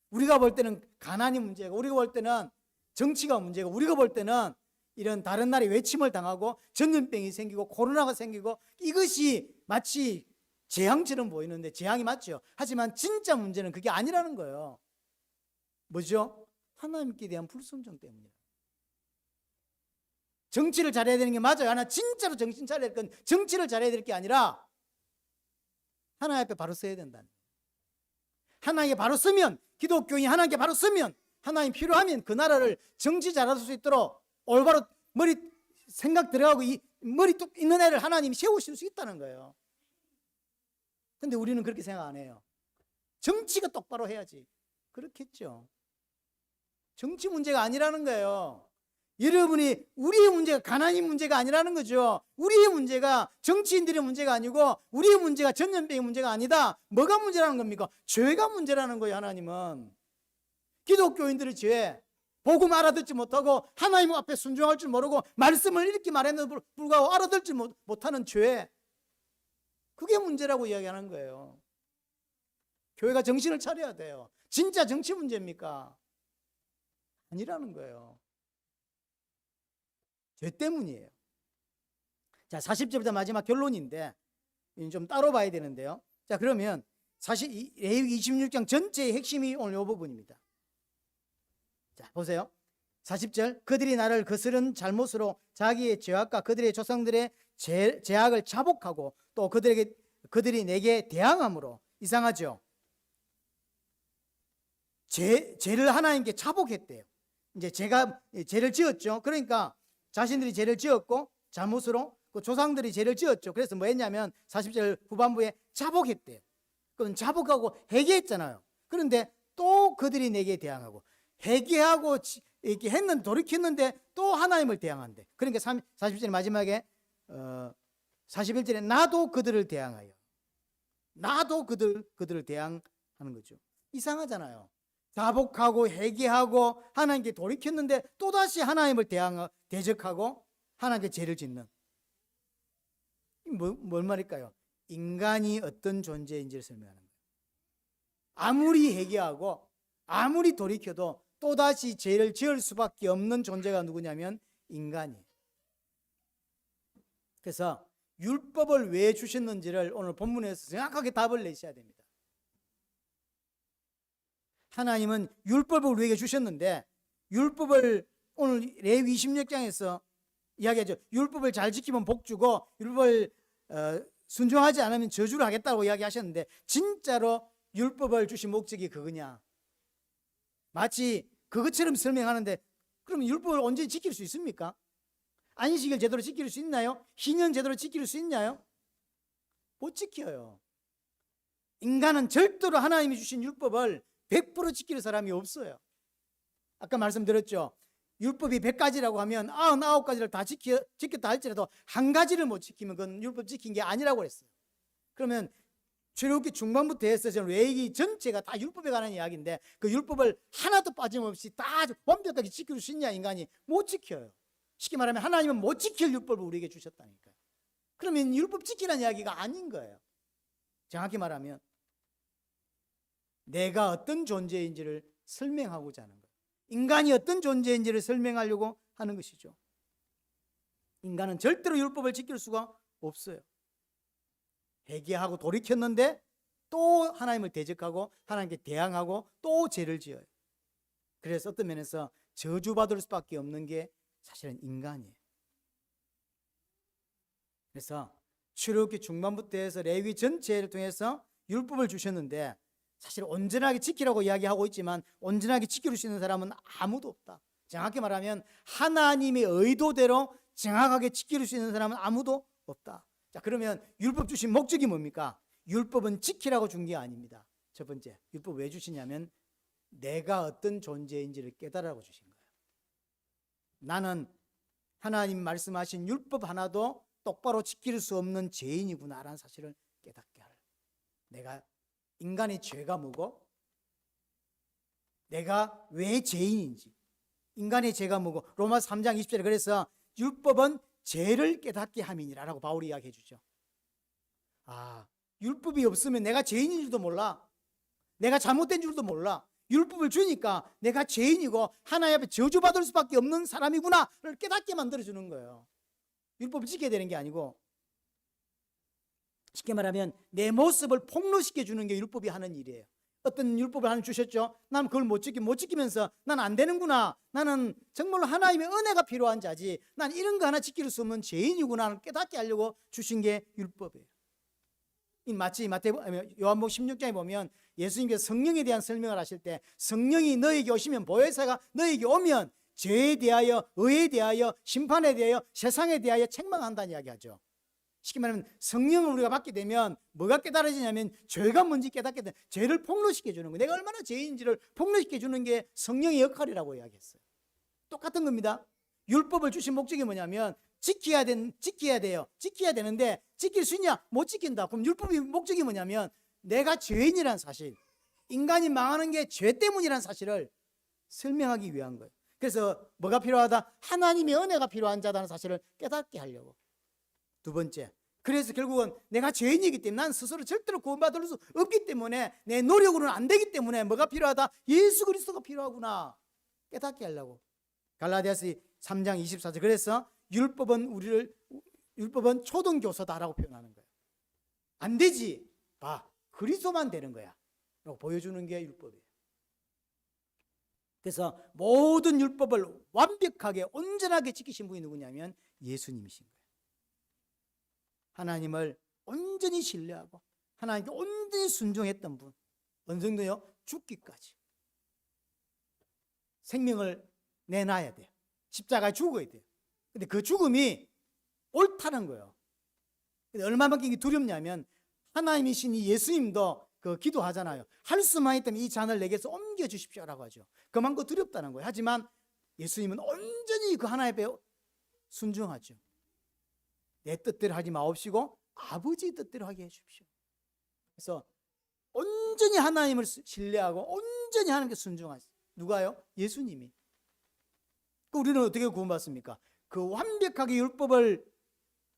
우리가 볼 때는 가난이 문제고, 우리가 볼 때는 정치가 문제고, 우리가 볼 때는 이런 다른 나라에 외침을 당하고 전염병이 생기고 코로나가 생기고 이것이 마치 재앙처럼 보이는데 재앙이 맞죠. 하지만 진짜 문제는 그게 아니라는 거예요. 뭐죠? 하나님께 대한 불순종 때문이에요. 정치를 잘해야 되는 게 맞아요. 하나 진짜로 정신 차려야 될 건 정치를 잘해야 될 게 아니라 하나님 앞에 바로 서야 된다는 거예요. 하나님께 바로 서면, 기독교인이 하나님께 바로 서면, 하나님 필요하면 그 나라를 정치 잘할 수 있도록 올바로 머리 생각 들어가고 이 머리 뚝 있는 애를 하나님이 세우실 수 있다는 거예요. 근데 우리는 그렇게 생각 안 해요. 정치가 똑바로 해야지. 그렇겠죠. 정치 문제가 아니라는 거예요. 여러분이 우리의 문제가 가난이 문제가 아니라는 거죠. 우리의 문제가 정치인들의 문제가 아니고 우리의 문제가 전염병의 문제가 아니다. 뭐가 문제라는 겁니까? 죄가 문제라는 거예요. 하나님은 기독교인들의 죄, 복음 알아듣지 못하고 하나님 앞에 순종할 줄 모르고 말씀을 이렇게 말했는데도 불구하고 알아듣지 못하는 죄, 그게 문제라고 이야기하는 거예요. 교회가 정신을 차려야 돼요. 진짜 정치 문제입니까? 아니라는 거예요. 죄 때문이에요. 자, 40절부터 마지막 결론인데 좀 따로 봐야 되는데요. 자, 그러면 사실 레위기 26장 전체의 핵심이 오늘 이 부분입니다. 자, 보세요. 40절, 그들이 나를 거스른 잘못으로 자기의 죄악과 그들의 조상들의 죄악을 자복하고 또 그들이 내게 대항함으로. 이상하죠? 죄를 하나님께 자복했대요. 이제 제가 죄를 지었죠. 그러니까 자신들이 죄를 지었고 잘못으로 그 조상들이 죄를 지었죠. 그래서 뭐 했냐면 40절 후반부에 자복했대요. 그럼 자복하고 회개했잖아요. 그런데 또 그들이 내게 대항하고, 회개하고 이렇게 했는데, 돌이켰는데 또 하나님을 대항한대. 그러니까 40절 마지막에 41절에 나도 그들을 대항하여, 나도 그들을 대항하는 거죠. 이상하잖아요. 자복하고 회개하고 하나님께 돌이켰는데 또다시 하나님을 대적하고 하나님께 죄를 짓는, 뭘 말일까요? 인간이 어떤 존재인지를 설명하는 거예요. 아무리 회개하고 아무리 돌이켜도 또다시 죄를 지을 수밖에 없는 존재가 누구냐면 인간이에요. 그래서 율법을 왜 주셨는지를 오늘 본문에서 정확하게 답을 내셔야 됩니다. 하나님은 율법을 우리에게 주셨는데, 율법을 오늘 레위기 26장에서 이야기하죠. 율법을 잘 지키면 복 주고 율법을 순종하지 않으면 저주를 하겠다고 이야기하셨는데, 진짜로 율법을 주신 목적이 그거냐? 마치 그것처럼 설명하는데, 그러면 율법을 언제 지킬 수 있습니까? 안식일 제대로 지킬 수 있나요? 희년 제대로 지킬 수 있나요? 못 지켜요. 인간은 절대로 하나님이 주신 율법을 100% 지킬 사람이 없어요. 아까 말씀드렸죠. 율법이 100가지라고 하면 99가지를 다 지켰다 할지라도 한 가지를 못 지키면 그건 율법 지킨 게 아니라고 했어요. 그러면 출애굽기 중반부터 해서 레위기 전체가 다 율법에 관한 이야기인데, 그 율법을 하나도 빠짐없이 다 완벽하게 지킬 수 있냐? 인간이 못 지켜요. 쉽게 말하면 하나님은 못 지킬 율법을 우리에게 주셨다니까요. 그러면 율법 지키라는 이야기가 아닌 거예요. 정확히 말하면 내가 어떤 존재인지를 설명하고자 하는 거예요. 인간이 어떤 존재인지를 설명하려고 하는 것이죠. 인간은 절대로 율법을 지킬 수가 없어요. 회개하고 돌이켰는데 또 하나님을 대적하고 하나님께 대항하고 또 죄를 지어요. 그래서 어떤 면에서 저주받을 수밖에 없는 게 사실은 인간이에요. 그래서 출애굽기 중반부터 해서 레위 전체를 통해서 율법을 주셨는데, 사실 온전하게 지키라고 이야기하고 있지만 온전하게 지킬 수 있는 사람은 아무도 없다. 정확히 말하면 하나님의 의도대로 정확하게 지킬 수 있는 사람은 아무도 없다. 자, 그러면 율법 주신 목적이 뭡니까? 율법은 지키라고 준 게 아닙니다. 첫 번째, 율법 왜 주시냐면 내가 어떤 존재인지를 깨달으라고 주신 거예요. 나는 하나님 말씀하신 율법 하나도 똑바로 지킬 수 없는 죄인이구나라는 사실을 깨닫게 하라. 내가 인간의 죄가 뭐고, 내가 왜 죄인인지, 인간의 죄가 뭐고, 로마서 3장 20절에 그래서 율법은 죄를 깨닫게 함이니라라고 바울이 이야기해 주죠. 율법이 없으면 내가 죄인인 줄도 몰라. 내가 잘못된 줄도 몰라. 율법을 주니까 내가 죄인이고 하나님 앞에 저주받을 수밖에 없는 사람이구나를 깨닫게 만들어주는 거예요. 율법을 지켜야 되는 게 아니고, 쉽게 말하면 내 모습을 폭로시켜 주는 게 율법이 하는 일이에요. 어떤 율법을 하나님 주셨죠. 난 그걸 못 지키면서 난 안 되는구나, 나는 정말로 하나님의 은혜가 필요한 자지, 난 이런 거 하나 지킬 수 없는 죄인이구나를 깨닫게 하려고 주신 게 율법이에요. 마치 요한복음 16장에 보면 예수님께서 성령에 대한 설명을 하실 때, 성령이 너에게 오시면, 보혜사가 너에게 오면 죄에 대하여, 의에 대하여, 심판에 대하여, 세상에 대하여 책망한다는 이야기하죠. 쉽게 말하면 성령을 우리가 받게 되면 뭐가 깨달아지냐면 죄가 뭔지 깨닫게 되면 죄를 폭로시켜 주는 거예요. 내가 얼마나 죄인인지를 폭로시켜 주는 게 성령의 역할이라고 이야기했어요. 똑같은 겁니다. 율법을 주신 목적이 뭐냐면 지켜야 돼요. 지켜야 되는데 지킬 수 있냐? 못 지킨다. 그럼 율법의 목적이 뭐냐면 내가 죄인이란 사실, 인간이 망하는 게 죄 때문이란 사실을 설명하기 위한 거예요. 그래서 뭐가 필요하다? 하나님의 은혜가 필요한 자다는 사실을 깨닫게 하려고. 두 번째, 그래서 결국은 내가 죄인이기 때문에 난 스스로 절대로 구원받을 수 없기 때문에 내 노력으로는 안 되기 때문에 뭐가 필요하다? 예수 그리스도가 필요하구나 깨닫게 하려고. 갈라디아서 3장 24절. 그래서 율법은 초등교사다라고 표현하는 거예요. 안 되지. 봐, 그리스도만 되는 거야 라고 보여주는 게 율법이에요. 그래서 모든 율법을 완벽하게 온전하게 지키신 분이 누구냐면 예수님이신 거예요. 하나님을 온전히 신뢰하고 하나님께 온전히 순종했던 분. 어느 정도요? 죽기까지 생명을 내놔야 돼요. 십자가에 죽어야 돼요. 근데 그 죽음이 옳다는 거예요. 근데 얼마만큼 이게 두렵냐면 하나님이신 이 예수님도 그 기도하잖아요. 할 수만 있다면 이 잔을 내게서 옮겨 주십시오라고 하죠. 그만큼 두렵다는 거예요. 하지만 예수님은 온전히 그 하나님 앞에 순종하죠. 내 뜻대로 하지 마옵시고 아버지 뜻대로 하게 해주십시오. 그래서 온전히 하나님을 신뢰하고 온전히 하나님께 순종하세요. 누가요? 예수님이. 우리는 어떻게 구원받습니까? 그 완벽하게 율법을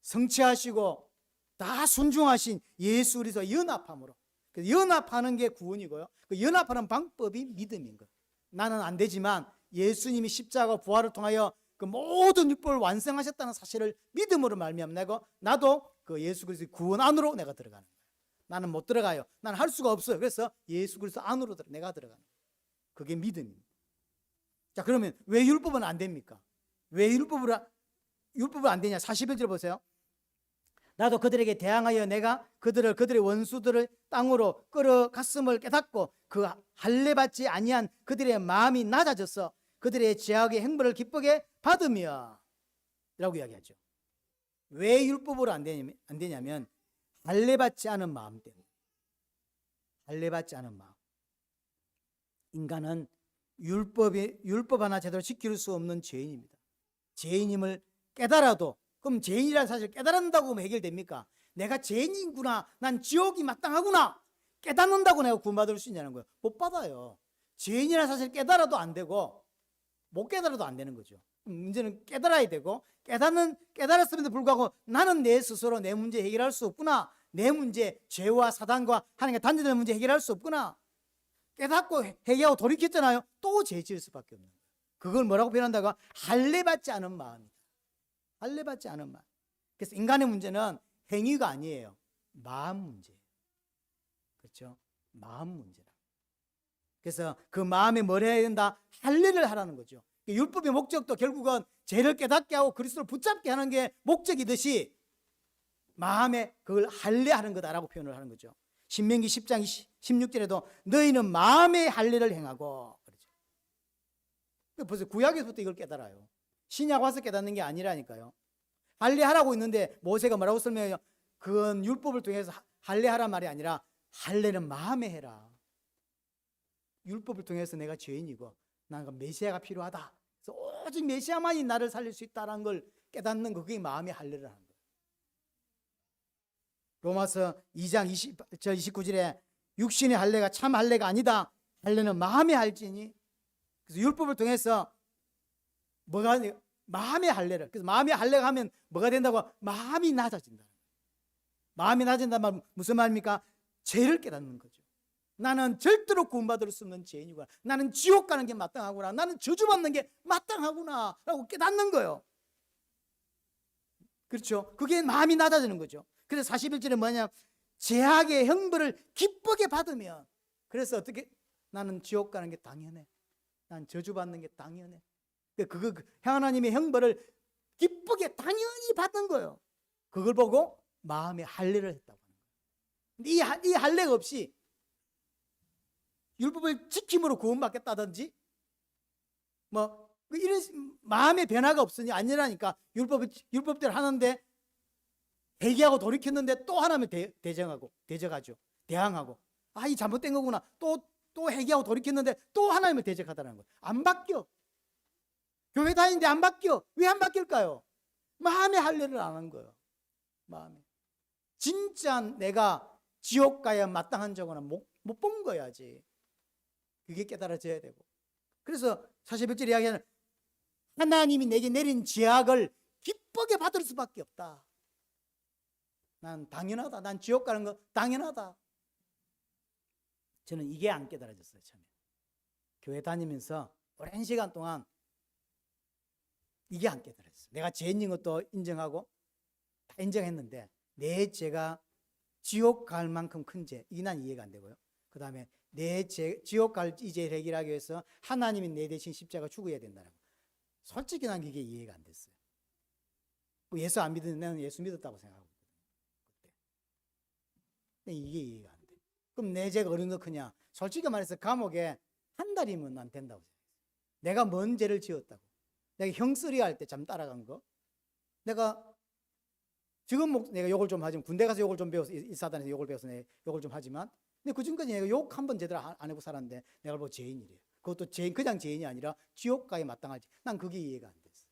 성취하시고 다 순종하신 예수 그리스도와 연합함으로. 그래서 연합하는 게 구원이고요. 그 연합하는 방법이 믿음인 거예요. 나는 안 되지만 예수님이 십자가 부활을 통하여 그 모든 율법을 완성하셨다는 사실을 믿음으로 말미암아 나도 그 예수 그리스도의 구원 안으로 내가 들어가는 거예요. 나는 못 들어가요. 나는 할 수가 없어요. 그래서 예수 그리스도 안으로 내가 들어가는 거예요. 그게 믿음입니다. 자, 그러면 왜 율법은 안 됩니까? 왜 율법을 안 되냐? 41절 보세요. 나도 그들에게 대항하여 내가 그들의 원수들을 땅으로 끌어갔음을 깨닫고 그 할례받지 아니한 그들의 마음이 낮아져서 그들의 죄악의 행벌을 기쁘게 받으며 라고 이야기하죠. 왜 율법으로 안 되냐면 할례받지 않은 마음 때문에. 할례받지 않은 마음. 인간은 율법 하나 제대로 지킬 수 없는 죄인입니다. 죄인임을 깨달아도, 그럼 죄인이라는 사실을 깨달는다고 하면 해결됩니까? 내가 죄인이구나, 난 지옥이 마땅하구나 깨닫는다고 내가 구원받을 수 있냐는 거예요. 못 받아요. 죄인이라는 사실을 깨달아도 안 되고 못 깨달아도 안 되는 거죠. 문제는 깨달아야 되고, 깨달았음에도 불구하고 나는 내 스스로 내 문제 해결할 수 없구나, 내 문제, 죄와 사단과 하나님과 단절되는 문제 해결할 수 없구나 깨닫고 회개하고 돌이켰잖아요. 또 죄 지을 수밖에 없는 거예요. 그걸 뭐라고 표현한다고? 할례받지 않은 마음이다. 할례받지 않은 마음. 그래서 인간의 문제는 행위가 아니에요. 마음 문제예요. 그렇죠? 마음 문제라. 그래서 그 마음에 뭘 해야 된다? 할례를 하라는 거죠. 율법의 목적도 결국은 죄를 깨닫게 하고 그리스도를 붙잡게 하는 게 목적이듯이 마음에 그걸 할례하는 거다라고 표현을 하는 거죠. 신명기 10장 16절에도 너희는 마음의 할례를 행하고 그러죠. 벌써 구약에서부터 이걸 깨달아요. 신약 와서 깨닫는 게 아니라니까요. 할례하라고 있는데 모세가 뭐라고 설명해요? 그건 율법을 통해서 할례하란 말이 아니라 할례는 마음에 해라. 율법을 통해서 내가 죄인이고 나는 메시아가 필요하다. 그래서 오직 메시아만이 나를 살릴 수 있다는 걸 깨닫는 거, 그게 마음의 할례를 하는 거예요. 로마서 2장 29절에 육신의 할례가 참 할례가 아니다. 할례는 마음의 할지니. 그래서 율법을 통해서 뭐가 마음의 할례를. 그래서 마음의 할례가 하면 뭐가 된다고? 마음이 낮아진다. 마음이 낮아진다는 말은 무슨 말입니까? 죄를 깨닫는 거죠. 나는 절대로 구원받을 수 없는 죄인이구나. 나는 지옥 가는 게 마땅하구나. 나는 저주받는 게 마땅하구나 라고 깨닫는 거예요. 그렇죠? 그게 마음이 낮아지는 거죠. 그래서 41절에 뭐냐? 죄악의 형벌을 기쁘게 받으면. 그래서 어떻게? 나는 지옥 가는 게 당연해. 난 저주받는 게 당연해. 그거 하나님의 형벌을 기쁘게 당연히 받는 거예요. 그걸 보고 마음에 할례를 했다고 하는 거예요. 근데 이 할례가 없이 율법을 지킴으로 구원받겠다든지 뭐 이런 마음의 변화가 없으니 아니라니까. 율법대로 하는데 회개하고 돌이켰는데 또 하나님 대적하죠. 대항하고, 이 잘못된 거구나. 또 회개하고 돌이켰는데 또 하나님을 대적하다는 거예요. 안 바뀌어. 교회 다니는데 안 바뀌어. 왜 안 바뀔까요? 마음에 할례를 안 한 거예요. 마음에. 진짜 내가 지옥 가야 마땅한 적은 못 본 거야지. 그게 깨달아져야 되고. 그래서 41절 이야기하는 하나님이 내게 내린 죄악을 기쁘게 받을 수밖에 없다. 난 당연하다. 난 지옥 가는 거 당연하다. 저는 이게 안 깨달아졌어요. 처음에. 교회 다니면서 오랜 시간 동안 이게 안 깨달았어요. 내가 죄인인 것도 인정하고 다 인정했는데 내 죄가 지옥 갈 만큼 큰 죄, 이게 난 이해가 안 되고요. 그 다음에 내 죄, 지옥 갈 이 죄를 해결하기 위해서 하나님이 내 대신 십자가 죽어야 된다는 거. 솔직히 난 이게 이해가 안 됐어요. 예수 안 믿는 나는 예수 믿었다고 생각하고 그때. 근데 이게 이해가 안 돼. 그럼 내 죄가 어느 거 크냐? 솔직히 말해서 감옥에 한 달이면 난 된다고 생각해요. 내가 뭔 죄를 지었다고. 내가 형쓰리 할 때 잠 따라간 거. 내가 지금 내가 욕을 좀 하지만 군대 가서 욕을 좀 배워서 일사단에서 욕을 배워서 내가 욕을 좀 하지만 근데 그 지금까지 내가 욕 한 번 제대로 안 해보고 살았는데 내가 보고 죄인이래요. 그것도 죄인, 그냥 죄인이 아니라 지옥가에 마땅하지. 난 그게 이해가 안 됐어.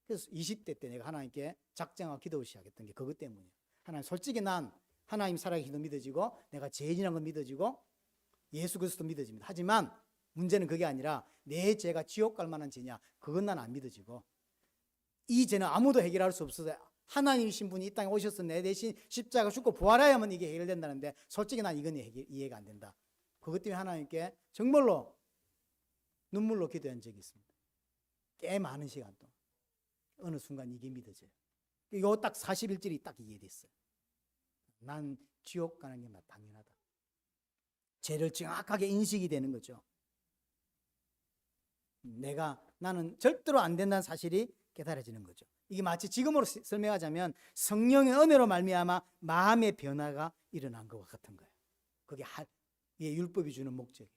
그래서 20대 때 내가 하나님께 작정하고 기도를 시작했던 게 그것 때문이에요. 하나님, 솔직히 난 하나님 살아계시도 믿어지고 내가 죄인이라는 건 믿어지고 예수 그리스도 믿어집니다. 하지만 문제는 그게 아니라 내 죄가 지옥 갈 만한 죄냐, 그건 난 안 믿어지고 이 죄는 아무도 해결할 수 없어서 하나님이신 분이 이 땅에 오셔서 내 대신 십자가 죽고 부활해야만 이게 해결된다는데 솔직히 난 이건 이해가 안 된다. 그것 때문에 하나님께 정말로 눈물로 기도한 적이 있습니다. 꽤 많은 시간 동안. 어느 순간 이게 믿어져요. 요 딱 41절이 딱 이해됐어요. 난 지옥 가는 게 당연하다. 죄를 정확하게 인식이 되는 거죠. 나는 절대로 안 된다는 사실이 깨달아지는 거죠. 이게 마치 지금으로 설명하자면 성령의 은혜로 말미암아 마음의 변화가 일어난 것과 같은 거예요. 그게 율법이 주는 목적이에요.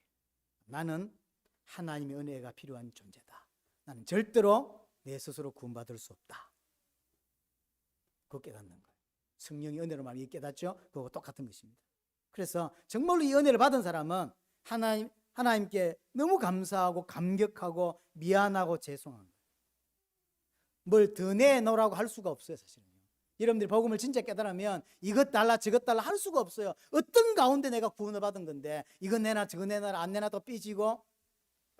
나는 하나님의 은혜가 필요한 존재다. 나는 절대로 내 스스로 구원받을 수 없다. 그거 깨닫는 거예요. 성령의 은혜로 말미암아 깨닫죠? 그거 똑같은 것입니다. 그래서 정말로 이 은혜를 받은 사람은 하나님께 너무 감사하고 감격하고 미안하고 죄송한 거예요. 뭘 더 내놓으라고 할 수가 없어요, 사실은요. 여러분들이 복음을 진짜 깨달으면 이것 달라 저것 달라 할 수가 없어요. 어떤 가운데 내가 구원을 받은 건데 이거 내놔 저거 내놔라 안 내놔도 삐지고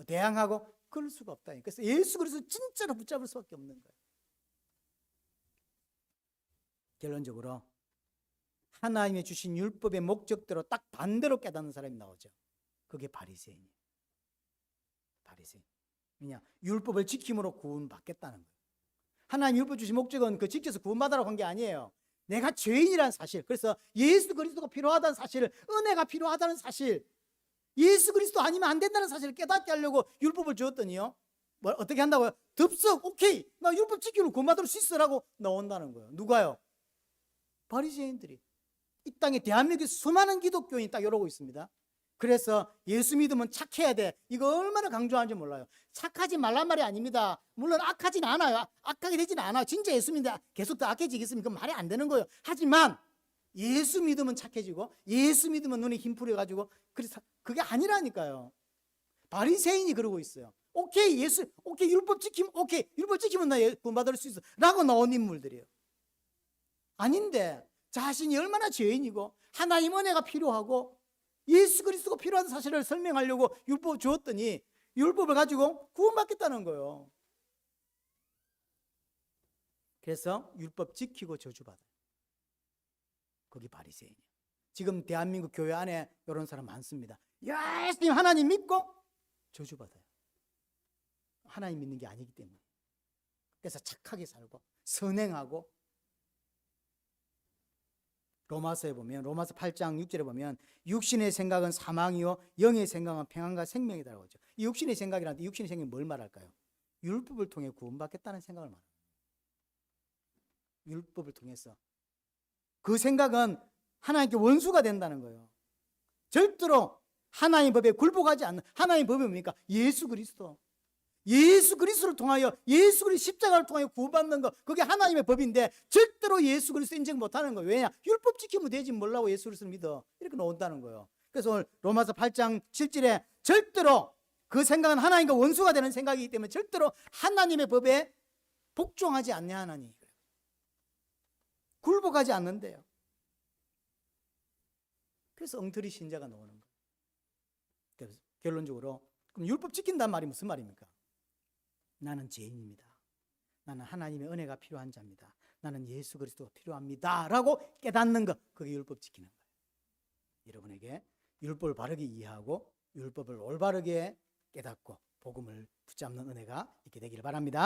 대항하고 그럴 수가 없다. 그래서 예수 그리스도 진짜로 붙잡을 수밖에 없는 거예요. 결론적으로 하나님의 주신 율법의 목적대로 딱 반대로 깨닫는 사람이 나오죠. 그게 바리새인이에요. 바리새인. 왜냐? 율법을 지킴으로 구원받겠다는 거예요. 하나님 율법 주신 목적은 그 지켜서 구원받으라고 한 게 아니에요. 내가 죄인이라는 사실, 그래서 예수 그리스도가 필요하다는 사실을, 은혜가 필요하다는 사실, 예수 그리스도 아니면 안 된다는 사실을 깨닫게 하려고 율법을 주었더니요, 어떻게 한다고요? 덥석 오케이 나 율법 지키면 구원받을 수 있어라고 나온다는 거예요. 누가요? 바리새인들이. 이 땅에 대한민국에 수많은 기독교인이 딱 이러고 있습니다. 그래서 예수 믿으면 착해야 돼. 이거 얼마나 강조하는지 몰라요. 착하지 말란 말이 아닙니다. 물론 악하지는 않아요. 악하게 되지는 않아요. 진짜 예수 믿는데 계속 더 악해지겠으면 그건 말이 안 되는 거예요. 하지만 예수 믿으면 착해지고 예수 믿으면 눈에 힘 풀려가지고 그래서 그게 아니라니까요. 바리새인이 그러고 있어요. 오케이 율법 지키면 나 구원받을 수 있어 라고 나온 인물들이에요. 아닌데 자신이 얼마나 죄인이고 하나님 은혜가 필요하고 예수 그리스도가 필요한 사실을 설명하려고 율법을 주었더니 율법을 가지고 구원받겠다는 거예요. 그래서 율법 지키고 저주받아요. 거기 바리새인이에요. 지금 대한민국 교회 안에 이런 사람 많습니다. 열심히 하나님 믿고 저주받아요. 하나님 믿는 게 아니기 때문에. 그래서 착하게 살고 선행하고 로마서에 보면 로마서 8장 6절에 보면 육신의 생각은 사망이요 영의 생각은 평안과 생명이라고 하죠. 이 육신의 생각이라는데 육신의 생각이 뭘 말할까요? 율법을 통해 구원받겠다는 생각을 말합니다. 율법을 통해서 그 생각은 하나님께 원수가 된다는 거예요. 절대로 하나님 법에 굴복하지 않는 하나님 법이 뭡니까? 예수 그리스도. 예수 그리스도를 통하여 예수 그리스도 십자가를 통하여 구원받는 것 그게 하나님의 법인데 절대로 예수 그리스도 인정 못하는 거예요. 왜냐? 율법 지키면 되지 뭘라고 예수 그리스도를 믿어 이렇게 나온다는 거예요. 그래서 오늘 로마서 8장 7절에 절대로 그 생각은 하나님과 원수가 되는 생각이기 때문에 절대로 하나님의 법에 복종하지 않네. 하나님 굴복하지 않는데요. 그래서 엉터리 신자가 나오는 거예요. 그래서 결론적으로 그럼 율법 지킨다는 말이 무슨 말입니까? 나는 죄인입니다. 나는 하나님의 은혜가 필요한 자입니다. 나는 예수 그리스도가 필요합니다 라고 깨닫는 것, 그게 율법 지키는 거예요. 여러분에게 율법을 바르게 이해하고 율법을 올바르게 깨닫고 복음을 붙잡는 은혜가 있게 되기를 바랍니다.